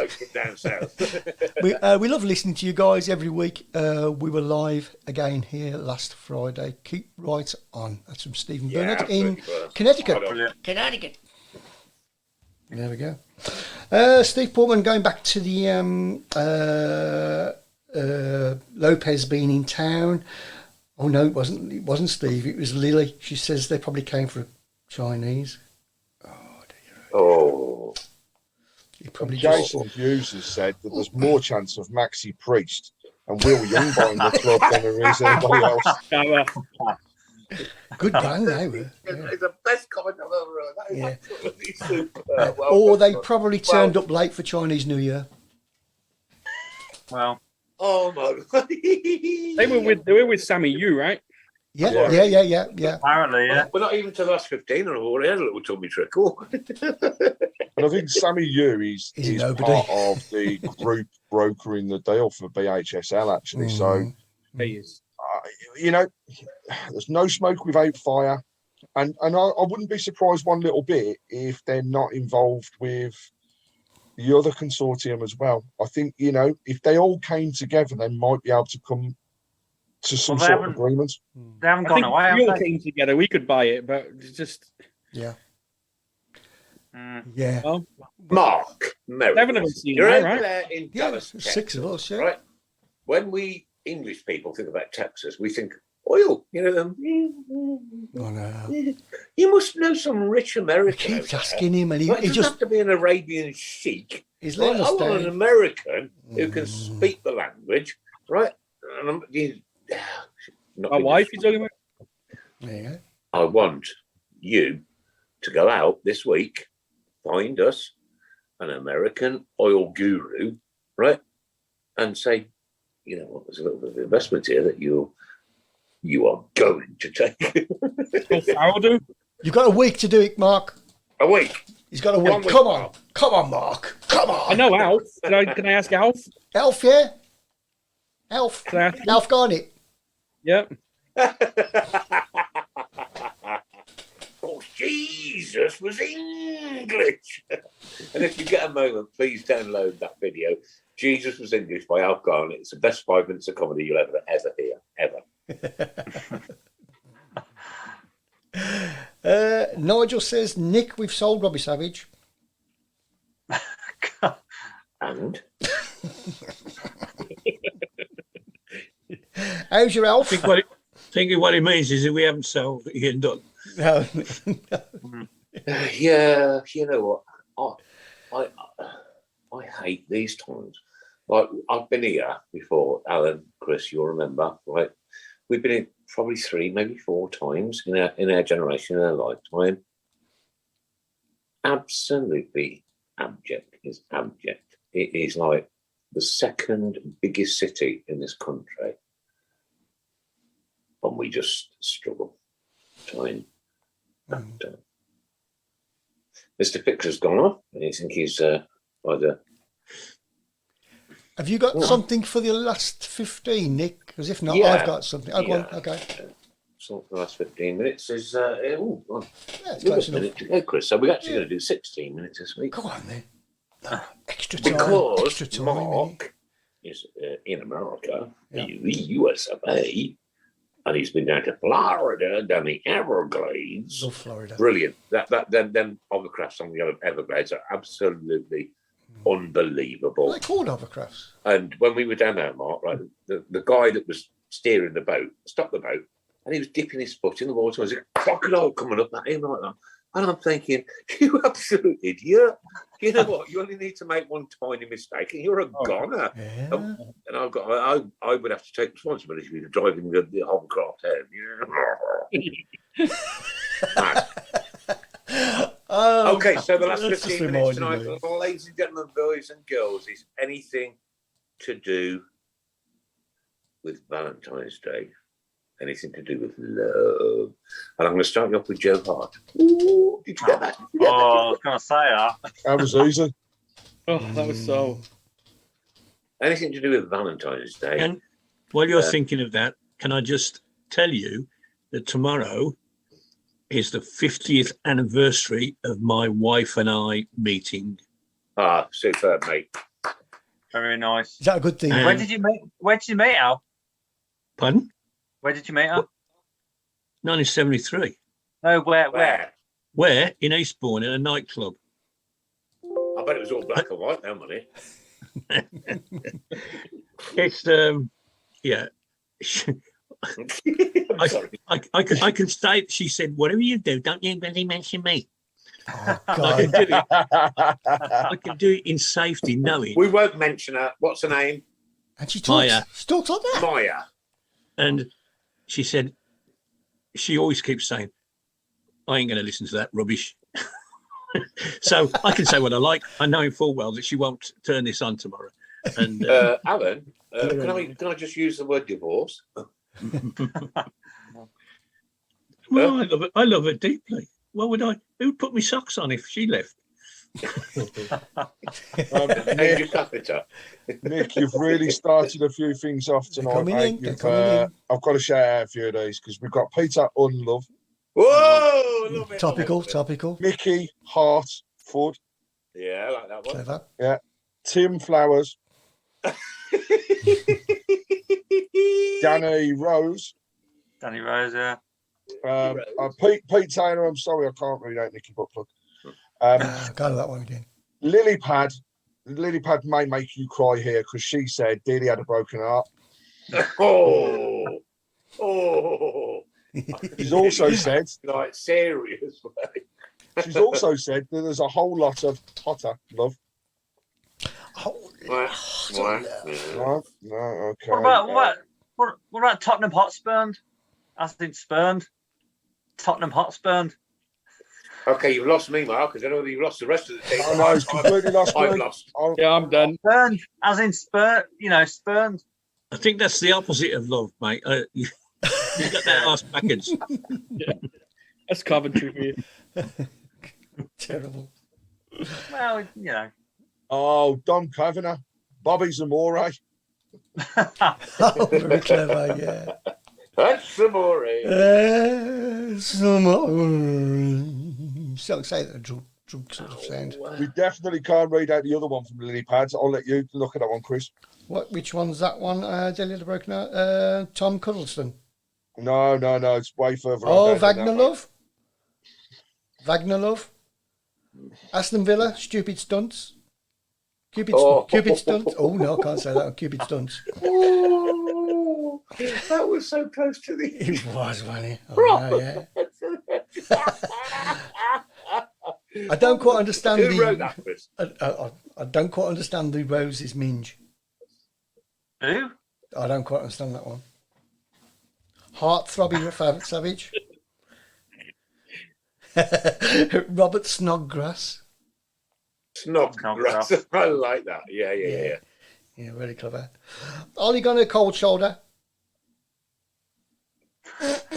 We love listening to you guys every week. We were live again here last Friday. Keep right on. That's from Stephen Burnett in Connecticut. Connecticut. There we go. Steve Portman, going back to the Lopez being in town. Oh no, it wasn't Steve. It was Lily. She says they probably came for a Chinese. Oh. Jason Hughes has said that there's more chance of Maxi Priest and Will Young buying the club than there is anybody else. Good bang, they were. It's the best comment I've ever heard. Yeah. Or they probably turned up late for Chinese New Year. Well. Oh my God. They were with Sammy Yu, right? Yeah. Apparently, yeah. We're not even to the last 15 and I've already had a little tummy trickle. And I think Sammy Yu is part of the group brokering the deal for BHSL, actually. So, he is. There's no smoke without fire. And I wouldn't be surprised one little bit if they're not involved with the other consortium as well. I think, if they all came together, they might be able to come to some sort of agreement. They haven't gone away. We all came together. We could buy it, but it's just yeah. Well, Mark, Meredith, you're over there in Dallas, 6 of us, yeah. Right? When we English people think about Texas, we think oil. Oh, no. You must know some rich American. He keeps asking him, and he doesn't just have to be an Arabian sheik. He's right? I want an American who can speak the language, right? And my wife is talking about. There you go. I want you to go out this week, find us an American oil guru, right? And say, there's a little bit of investment here that you are going to take. You've got a week to do it, Mark. A week. He's got a week. Come on, Mark. Come on. I know Alf. Can I ask Alf? Alf, yeah. Alf Garnett. Yep. Oh, Jesus was English. And if you get a moment, please download that video. Jesus Was English by Alf Garnett. It's the best 5 minutes of comedy you'll ever hear. Ever. Nigel says, Nick, we've sold Robbie Savage. And? How's your Alf? Thinking what it means is that we haven't sold Ian Dunn. No. Yeah, you know what? I hate these times. Like, I've been here before, Alan, Chris, you'll remember, right? We've been in probably 3, maybe 4 times in our generation, in our lifetime. absolutely abject. It's abject. It is like the second biggest city in this country, and we just struggle. Mr. Fixer's gone off, and I think he's either. Have you got something for the last 15, Nick? Because if not, Yeah. I've got something. Oh, go on. Okay. So the last 15 minutes is Yeah, it's close enough. minute to go, Chris. So we're actually going to do 16 minutes this week. Go on then. No, extra time. Because extra time, Mark is in America, Yeah. in the US of A, and he's been down to Florida, down the Everglades. Love Florida. Brilliant. Them hovercrafts on the Everglades are absolutely unbelievable. Are they called hovercrafts? And when we were down there, Mark, right, the guy that was steering the boat stopped the boat, and he was dipping his foot in the water. And there was a crocodile coming up at him like that. And I'm thinking, you absolute idiot. You know what? You only need to make one tiny mistake and you're a goner. Yeah. And I would have to take responsibility for driving the hovercraft home. Okay, so the last 15 minutes tonight, ladies and gentlemen, boys and girls, is anything to do with Valentine's Day. Anything to do with love. And I'm going to start you off with Joe Hart. Ooh, did you get that? Oh, I was going to say that. That was easy. Oh, that was so. Anything to do with Valentine's Day. And while you're thinking of that, can I just tell you that tomorrow is the 50th anniversary of my wife and I meeting. Ah, superb, mate. Very nice. Is that a good thing? Where did you meet Al? Pardon? Where did you meet her? 1973. No, where? Where? In Eastbourne, in a nightclub. I bet it was all black and white now, money. It's, yeah. I can say, she said, whatever you do, don't you really mention me. Oh, I God. can do it in safety, knowing. We won't mention her. What's her name? And she talks, Maya. she talks like that. Maya. And she said, she always keeps saying, I ain't going to listen to that rubbish. So I can say what I like. I know in full well that she won't turn this on tomorrow. And Alan, can I just use the word divorce? well, I love her deeply. What would I? Who'd put me socks on if she left? Nick, you've really started a few things off tonight, mate. I've got to shout out a few of these because we've got Peter Unlove. Whoa! Love it. Topical. Mickey Hartford. Yeah, I like that one. Clever. Yeah. Tim Flowers. Danny Rose. Danny Rose, yeah. Pete Taylor, I'm sorry, I can't read out Nicky Buttplug. Go to that one again. Lily Pad may make you cry here because she said Dealey had a broken heart. Oh. She's also said, like, serious way. She's also said that there's a whole lot of hotter love. No, okay. What about Tottenham Hotspur? As in spurned. Tottenham Hotspur. Okay, you've lost me, Mark, because I know whether you've lost the rest of the team. Oh, no, it's completely lost me. I've lost. Yeah, I'm done. Spurned, as in spurned. I think that's the opposite of love, mate. You got that ass backwards. Yeah. That's Coventry for you. Terrible. Well, Oh, Dom Kavanagh, Bobby Zamora. Oh, very clever, yeah. That's Zamora. Don't say that drunk sort of sound. We definitely can't read out the other one from Lily Pads. I'll let you look at that one, Chris. Which one's that one? Delia the Broken Heart? Tom Cuddleston. No, it's way further. Oh, Wagner Love. Wagner Love. Aston Villa, Stupid Stunts. Cupid Stunts. Oh, no, I can't say that. Cupid Stunts. Oh, that was so close to the... It was, wasn't it? Oh, no, yeah. I don't quite understand Who wrote that, Chris? I don't quite understand the Roses Minge. Who? I don't quite understand that one. Heart throbbing Savage. Robert Snodgrass. Snodgrass. I like that. Yeah. Yeah, very clever. Ollie got a cold shoulder.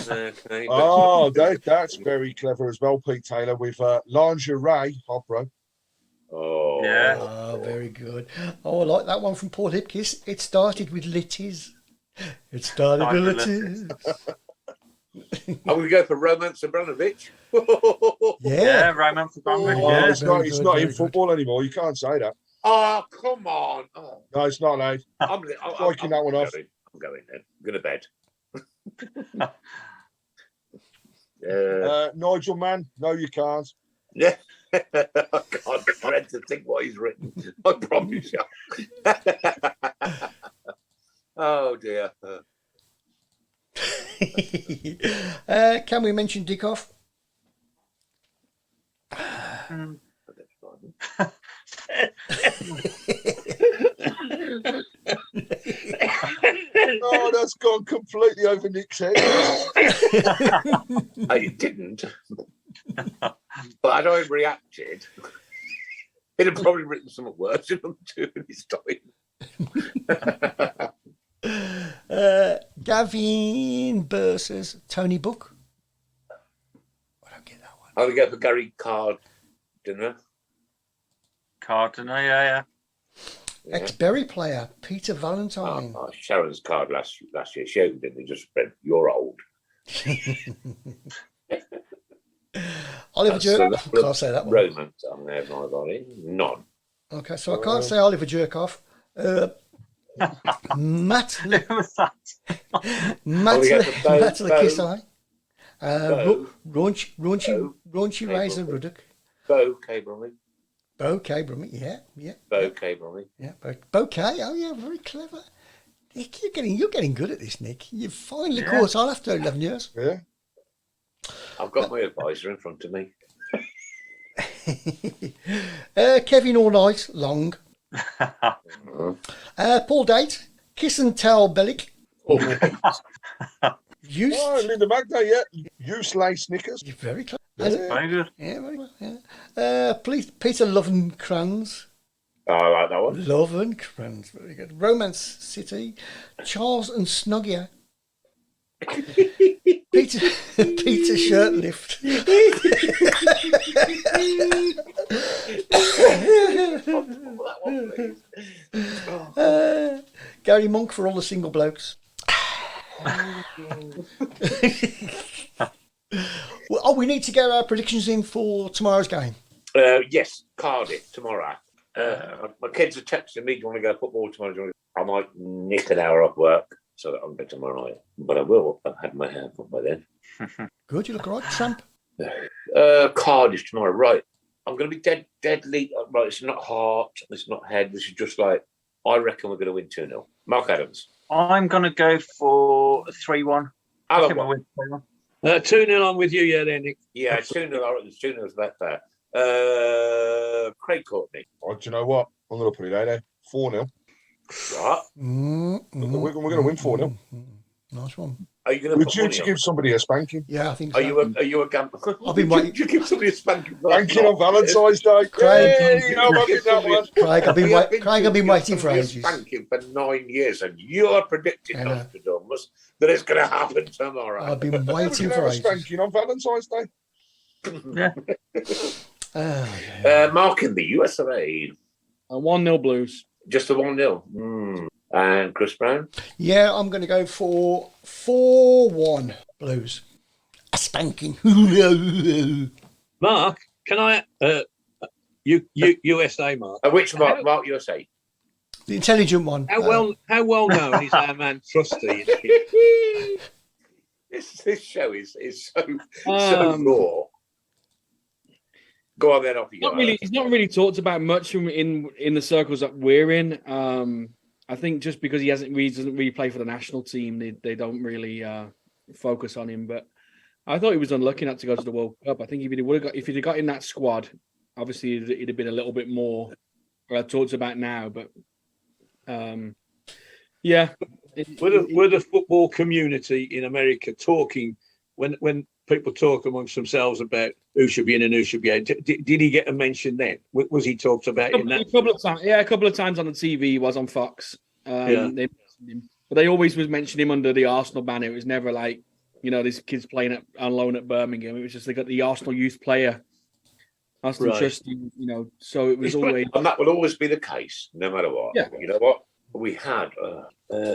Okay. Oh, that's very clever as well, Pete Taylor, with lingerie, Hobro. Oh, Yeah. Oh, very good. Oh, I like that one from Paul Hipkiss. It started with Litties. It started with Litties. Are we go for Romance Abramovich? Yeah. Romance Abramovich. Oh, Yeah. it's not in football anymore. You can't say that. Oh, come on. Oh. No, it's not allowed. I'm Striking that one off. I'm going then. I'm going to bed. Nigel Mann, no, you can't. Yeah. I can't dread to think what he's written. I promise you. Oh, dear. Can we mention Dickoff? Oh, that's gone completely over Nick's head. I didn't. But had I reacted, he'd have probably written something worse than I'm doing this time. Gavin versus Tony Book. I don't get that one. I'll go for Gary Cardiner. Yeah. Ex-Berry player Peter Valentine. Oh, Sharon's card last year. She opened it and just read, "You're old." Oliver Jerkoff. Can't say that one. Romance on there, my body. None. Okay, so I can't say Oliver Jerkoff. Matt the Kiss Eye. Raunchy Razor Ruddock. Bo K-Bromley. Bo K-Bromley, yeah. Bo K-Bromley. Yeah, Bo K. Oh yeah, very clever. Nick, you're getting good at this, Nick. You've finally caught on after 11 years. Yeah. I've got my advisor in front of me. Kevin All Night Long. Paul Date. Kiss and Tell Bellick. Linda Magda, yeah. Useless Snickers. You're very clever. Very good. Yeah, very well. Yeah. Peter Lovencrans. Oh, I like that one. Lovencrans, very good. Romance City. Charles and Snuggier. Peter Shirtlift. Gary Monk for all the single blokes. Well, we need to get our predictions in for tomorrow's game. Yes, Cardiff tomorrow. My kids are texting me, "Do you want to go football tomorrow?" I might nick an hour off work so that I'll go tomorrow night. But I will. I've had my hair put by then. Good, you look all right, Tramp. Cardiff tomorrow, right. I'm going to be deadly. Right, it's not heart, it's not head. This is just like, I reckon we're going to win 2-0. Mark Adams. I'm going to go for 3-1. I think we'll win 3-1. 2-0, I'm with you, there, Nick. Yeah, 2-0. 2-0 is about fair. Craig Courtney. Oh, do you know what? I'm going to put it out there. 4-0. Right. We're going to win 4-0. Nice one. Are you going to? We're due to give somebody a spanking. Yeah, I think so. Are you a gambler? I've been waiting. Did you give somebody a spanking? Spanking on Valentine's Day. Craig, I've been waiting for ages. Spanking for 9 years, and you're predicting Nostradamus that it's going to happen tomorrow. I've been waiting for ages. Spanking on Valentine's Day. Yeah. Mark in the US of A. 1-0 Blues. Just a 1-0. And Chris Browne? Yeah, I'm going to go for 4-1 Blues. A spanking. Mark, can I? USA, Mark. Which Mark? Mark USA. The intelligent one. How well known is our man Trusty? This show is so raw. Go on then, off you go. He's not really talked about much in the circles that we're in. I think just because he doesn't really play for the national team, they don't really focus on him. But I thought he was unlucky not to go to the World Cup. I think if he'd got in that squad, obviously it'd have been a little bit more talked about now. But yeah, we're the football community in America talking when people talk amongst themselves about who should be in and who should be out. Did he get a mention then? Was he talked about in that? A couple of times, yeah, a couple of times on the TV. He was on Fox. They mentioned him, but they always was mentioning him under the Arsenal banner. It was never like, this kid's playing on loan at Birmingham. It was just they got the Arsenal youth player, Arsenal Trusty, So it was always, and that will always be the case, no matter what. Yeah. You know what? We had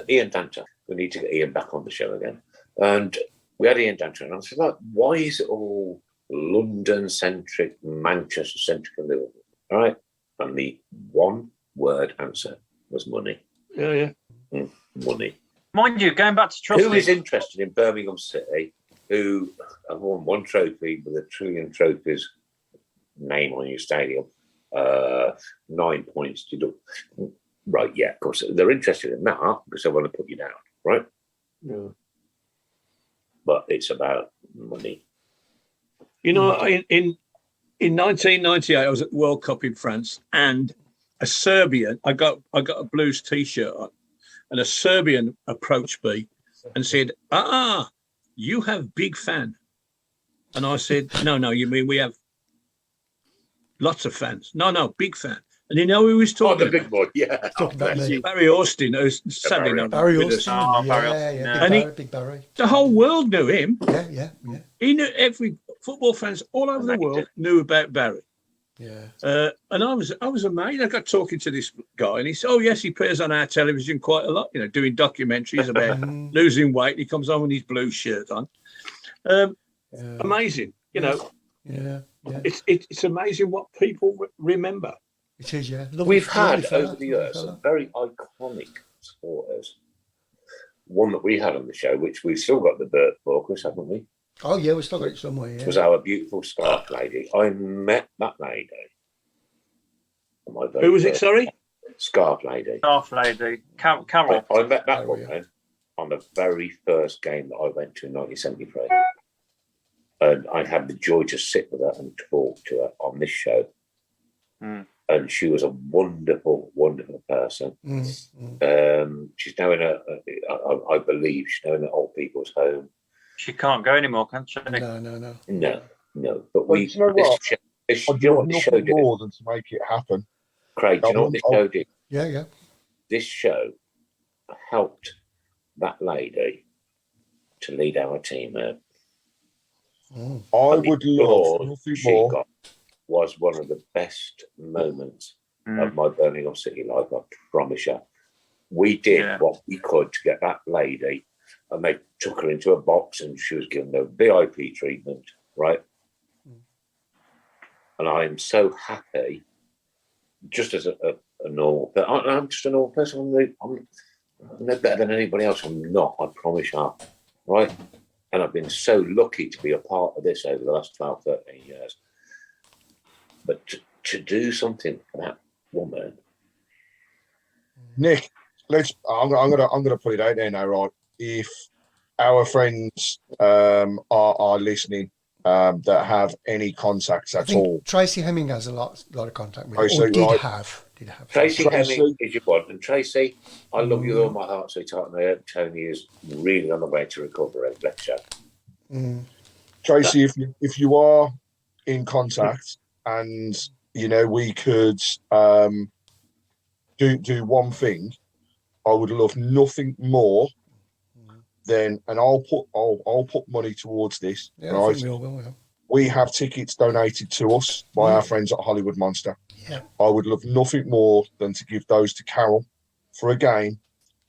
Ian Danter. We need to get Ian back on the show again, and we had Ian Danter, and I said, like, why is it all London-centric, Manchester-centric, and Liverpool? All right, and the one-word answer was money. Yeah. Money. Mind you, going back to Trusty. Who is interested in Birmingham City, who have won one trophy with a trillion trophies name on your stadium, 9 points deduct. Right, yeah, of course. They're interested in that because they want to put you down, right? Yeah. But it's about money. In 1998, I was at the World Cup in France, and a Serbian, I got a Blues T-shirt on, and a Serbian approached me and said, you have big fan. And I said, no, you mean we have lots of fans? No, big fan. And you know who he was talking the big boy, yeah. Talking about me. Barry Austin, who's sadly not Barry with Austin. us. Yeah. Big Barry. The whole world knew him. Yeah. He knew every football fans all over the world knew about Barry. Yeah. And I was amazed. I got talking to this guy, and he said, "Oh yes, he appears on our television quite a lot. Doing documentaries about losing weight. He comes on with his blue shirt on. Amazing, Yeah. It's amazing what people remember. It is, yeah. We've had over the years some very iconic supporters. One that we had on the show, which we've still got the bird for, Chris, haven't we? Oh yeah, we still got it somewhere. Yeah. Was our beautiful scarf lady. I met that lady. Who was it? Sorry, Scarf lady. Scarf lady, Carol. I met that woman on the very first game that I went to in 1973, and I had the joy to sit with her and talk to her on this show. And she was a wonderful, wonderful person. She's now in I believe she's now in an old people's home. She can't go anymore, can she? No. But you know what? This show did more than to make it happen. Craig, do you know what this show did? Yeah. This show helped that lady to lead our team out. I would love nothing more. Was one of the best moments of my Birmingham City life, I promise you. We did what we could to get that lady, and they took her into a box and she was given the VIP treatment, right? And I am so happy, just as a normal person. I'm just a normal person. I'm no better than anybody else. I'm not, I promise you, right? And I've been so lucky to be a part of this over the last 12, 13 years. But to do something for that woman, Nick, I'm gonna put it out there now, right? If our friends are listening, that have any contacts at all, Tracy Hemming has a lot of contact with. Tracy, Or did have. Tracy Hemming is your one, and Tracy, I love you with all my heart, sweetheart. And I hope Tony is really on the way to recovery. Bless you. Tracy, if you are in contact. And we could do one thing. I would love nothing more than, and I'll put money towards this. Yeah, right? I think we all will, yeah. We have tickets donated to us by our friends at Hollywood Monster. Yeah. I would love nothing more than to give those to Carol for a game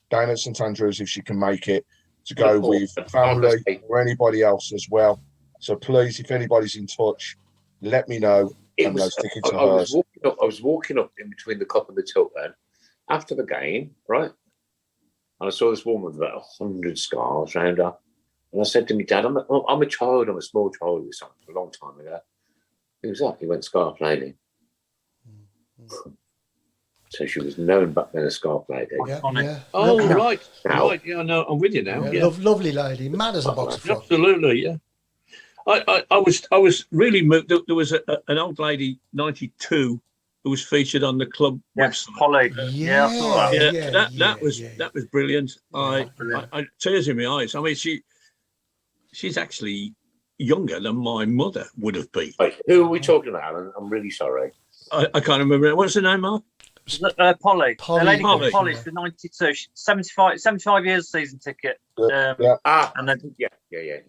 down at St Andrews if she can make it, to go with family or anybody else as well. So please, if anybody's in touch, let me know. I was walking up in between the Cup and the Tilton after the game, right? And I saw this woman with about 100 scars around her. And I said to my dad, I'm a child, I'm a small child with something a long time ago. Who's that? He went, Scarf Lady. So she was known back then as Scarf Lady. Yeah. Oh, right. Yeah, no, I'm with you now. Yeah. Lovely lady, mad as a box of frogs. Absolutely, yeah. I was really moved. There was an old lady, 92, who was featured on the club website. Holly. Yeah, I saw that. That was brilliant. I tears in my eyes. I mean, she's actually, younger than my mother would have been. Wait, who are we talking about, Alan? I'm really sorry. I can't remember. What's her name, Mark? Polly. Polly. A lady called Polly. Polly for 92. She's 75 years season ticket. Yeah. And then Yeah.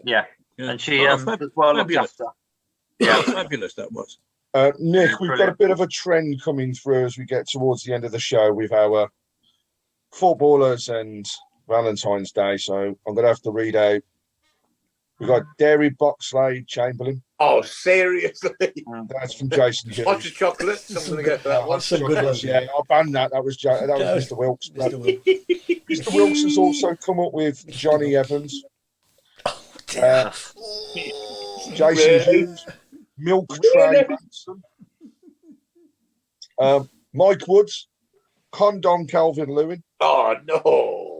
yeah. And she Oh, was well looked fabulous. after. Yeah, fabulous that was. Nick, we've got a Brilliant. bit of a trend coming through as we get towards the end of the show with our footballers and Valentine's Day. So I'm going to have to read out. We've got Dairy Boxlade Chamberlain. Oh, seriously? That's from Jason Jones. Hot chocolate. Something to get that one. Some good ones. Yeah, I banned that. That was Mr. Wilkes. Mr. Wilkes. Mr. Wilkes has also come up with Johnny Evans, Jason Hughes, Milk Tray Manson, Mike Woods, Condom Calvin Lewin. Oh, no.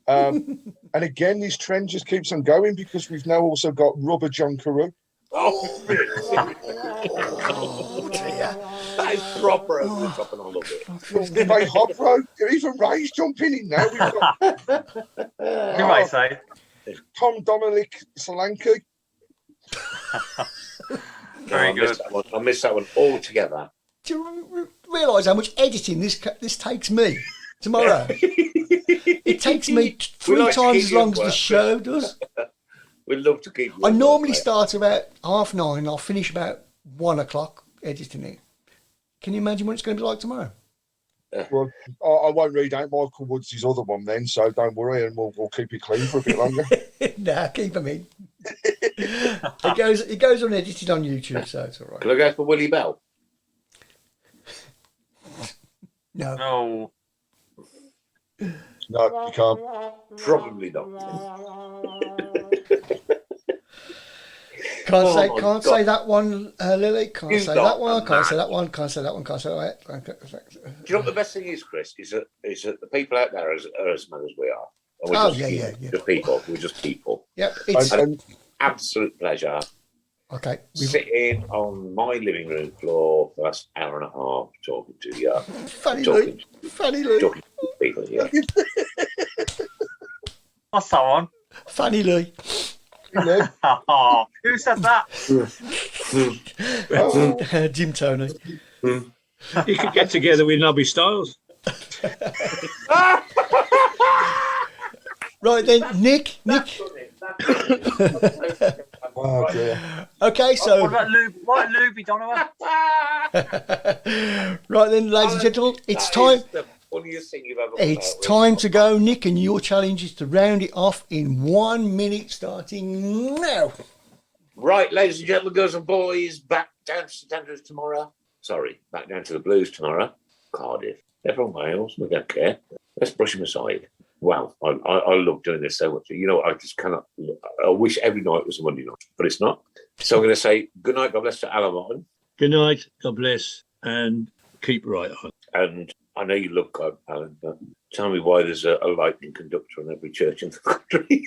And again, this trend just keeps on going because we've now also got Rubber John Carew. Oh, that is proper over the top, and I love it. Hey, Hopro, even Ray's jumping in now. We've got You might say. Tom Dominic Solanke. Very good. I missed that one altogether. Do you realise how much editing this takes me tomorrow? It takes me three like to times keep as you long at as the work. show does. We'd love to keep you I on normally work, start about 9:30. I'll finish about 1 o'clock editing it. Can you imagine what it's going to be like tomorrow? Well, I won't read out Michael Woods' other one then, so don't worry, and we'll keep it clean for a bit longer. Nah, keep them in. It goes unedited on YouTube, so it's all right. Can I go for Willie Bell? No. No. No, you can't. Probably not. Can't Oh say my can't God. say that one, Lily. Can't You say got that one. a Can't man. say that one. Can't say that one. Can't say that one. Can't say that. Do you know what the best thing is, Chris? Is that the people out there are as mad as we are. And we're Oh, just yeah, people. yeah. Just people. We're just people. Yep. It's And Absolute pleasure okay. sitting on my living room floor for the last hour and a half talking to you. Funny Talking, Lou. Funny Lou. talking to people here. What's that one? Funny Lou. Oh, who said that? Jim Tony. You could get together with Nobby Styles. Right then, Nick. oh dear. Okay, What so about Luby Donovan? right then, ladies and gentlemen, it's That time. is the funniest thing you've ever It's heard. time to go, Nick, and your challenge is to round it off in 1 minute, starting now. Right, ladies and gentlemen, girls and boys, back down to St Andrews tomorrow. Sorry, back down to the Blues tomorrow. Cardiff. They're from Wales. We don't care. Let's brush them aside. Wow, I love doing this so much. You know, I just cannot. I wish every night was a Monday night, but it's not. So I'm going to say good night, God bless to Alan Martin. Good night, God bless, and keep right on. And I know you love God, Alan, but tell me why there's a lightning conductor in every church in the country.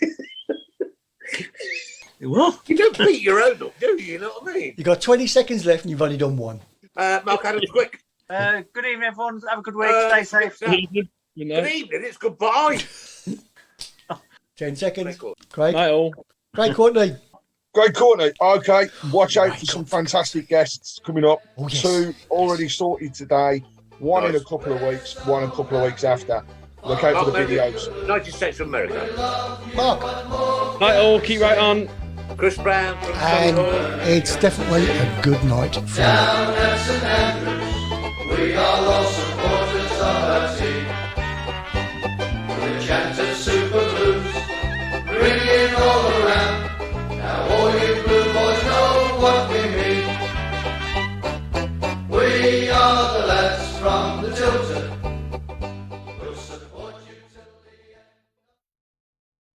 What? You don't beat your own up, do you? You know what I mean? You've got 20 seconds left and you've only done one. Mark Adams, quick. Good evening, everyone. Have a good week. Stay safe. You know. Good evening. It's goodbye. 10 seconds. Record. Craig. Night all. Craig Courtney. Great Courtney. Okay, watch out for some fantastic guests coming up. Oh, yes. 2 already sorted today. 1 in a Nice. couple of weeks. 1 a couple of weeks after. Look out for the videos. United States of America. Mark. Night all. Keep right on. Chris Browne from And Tilton. it's definitely a good night for you. Down at St Andrews, we are lost.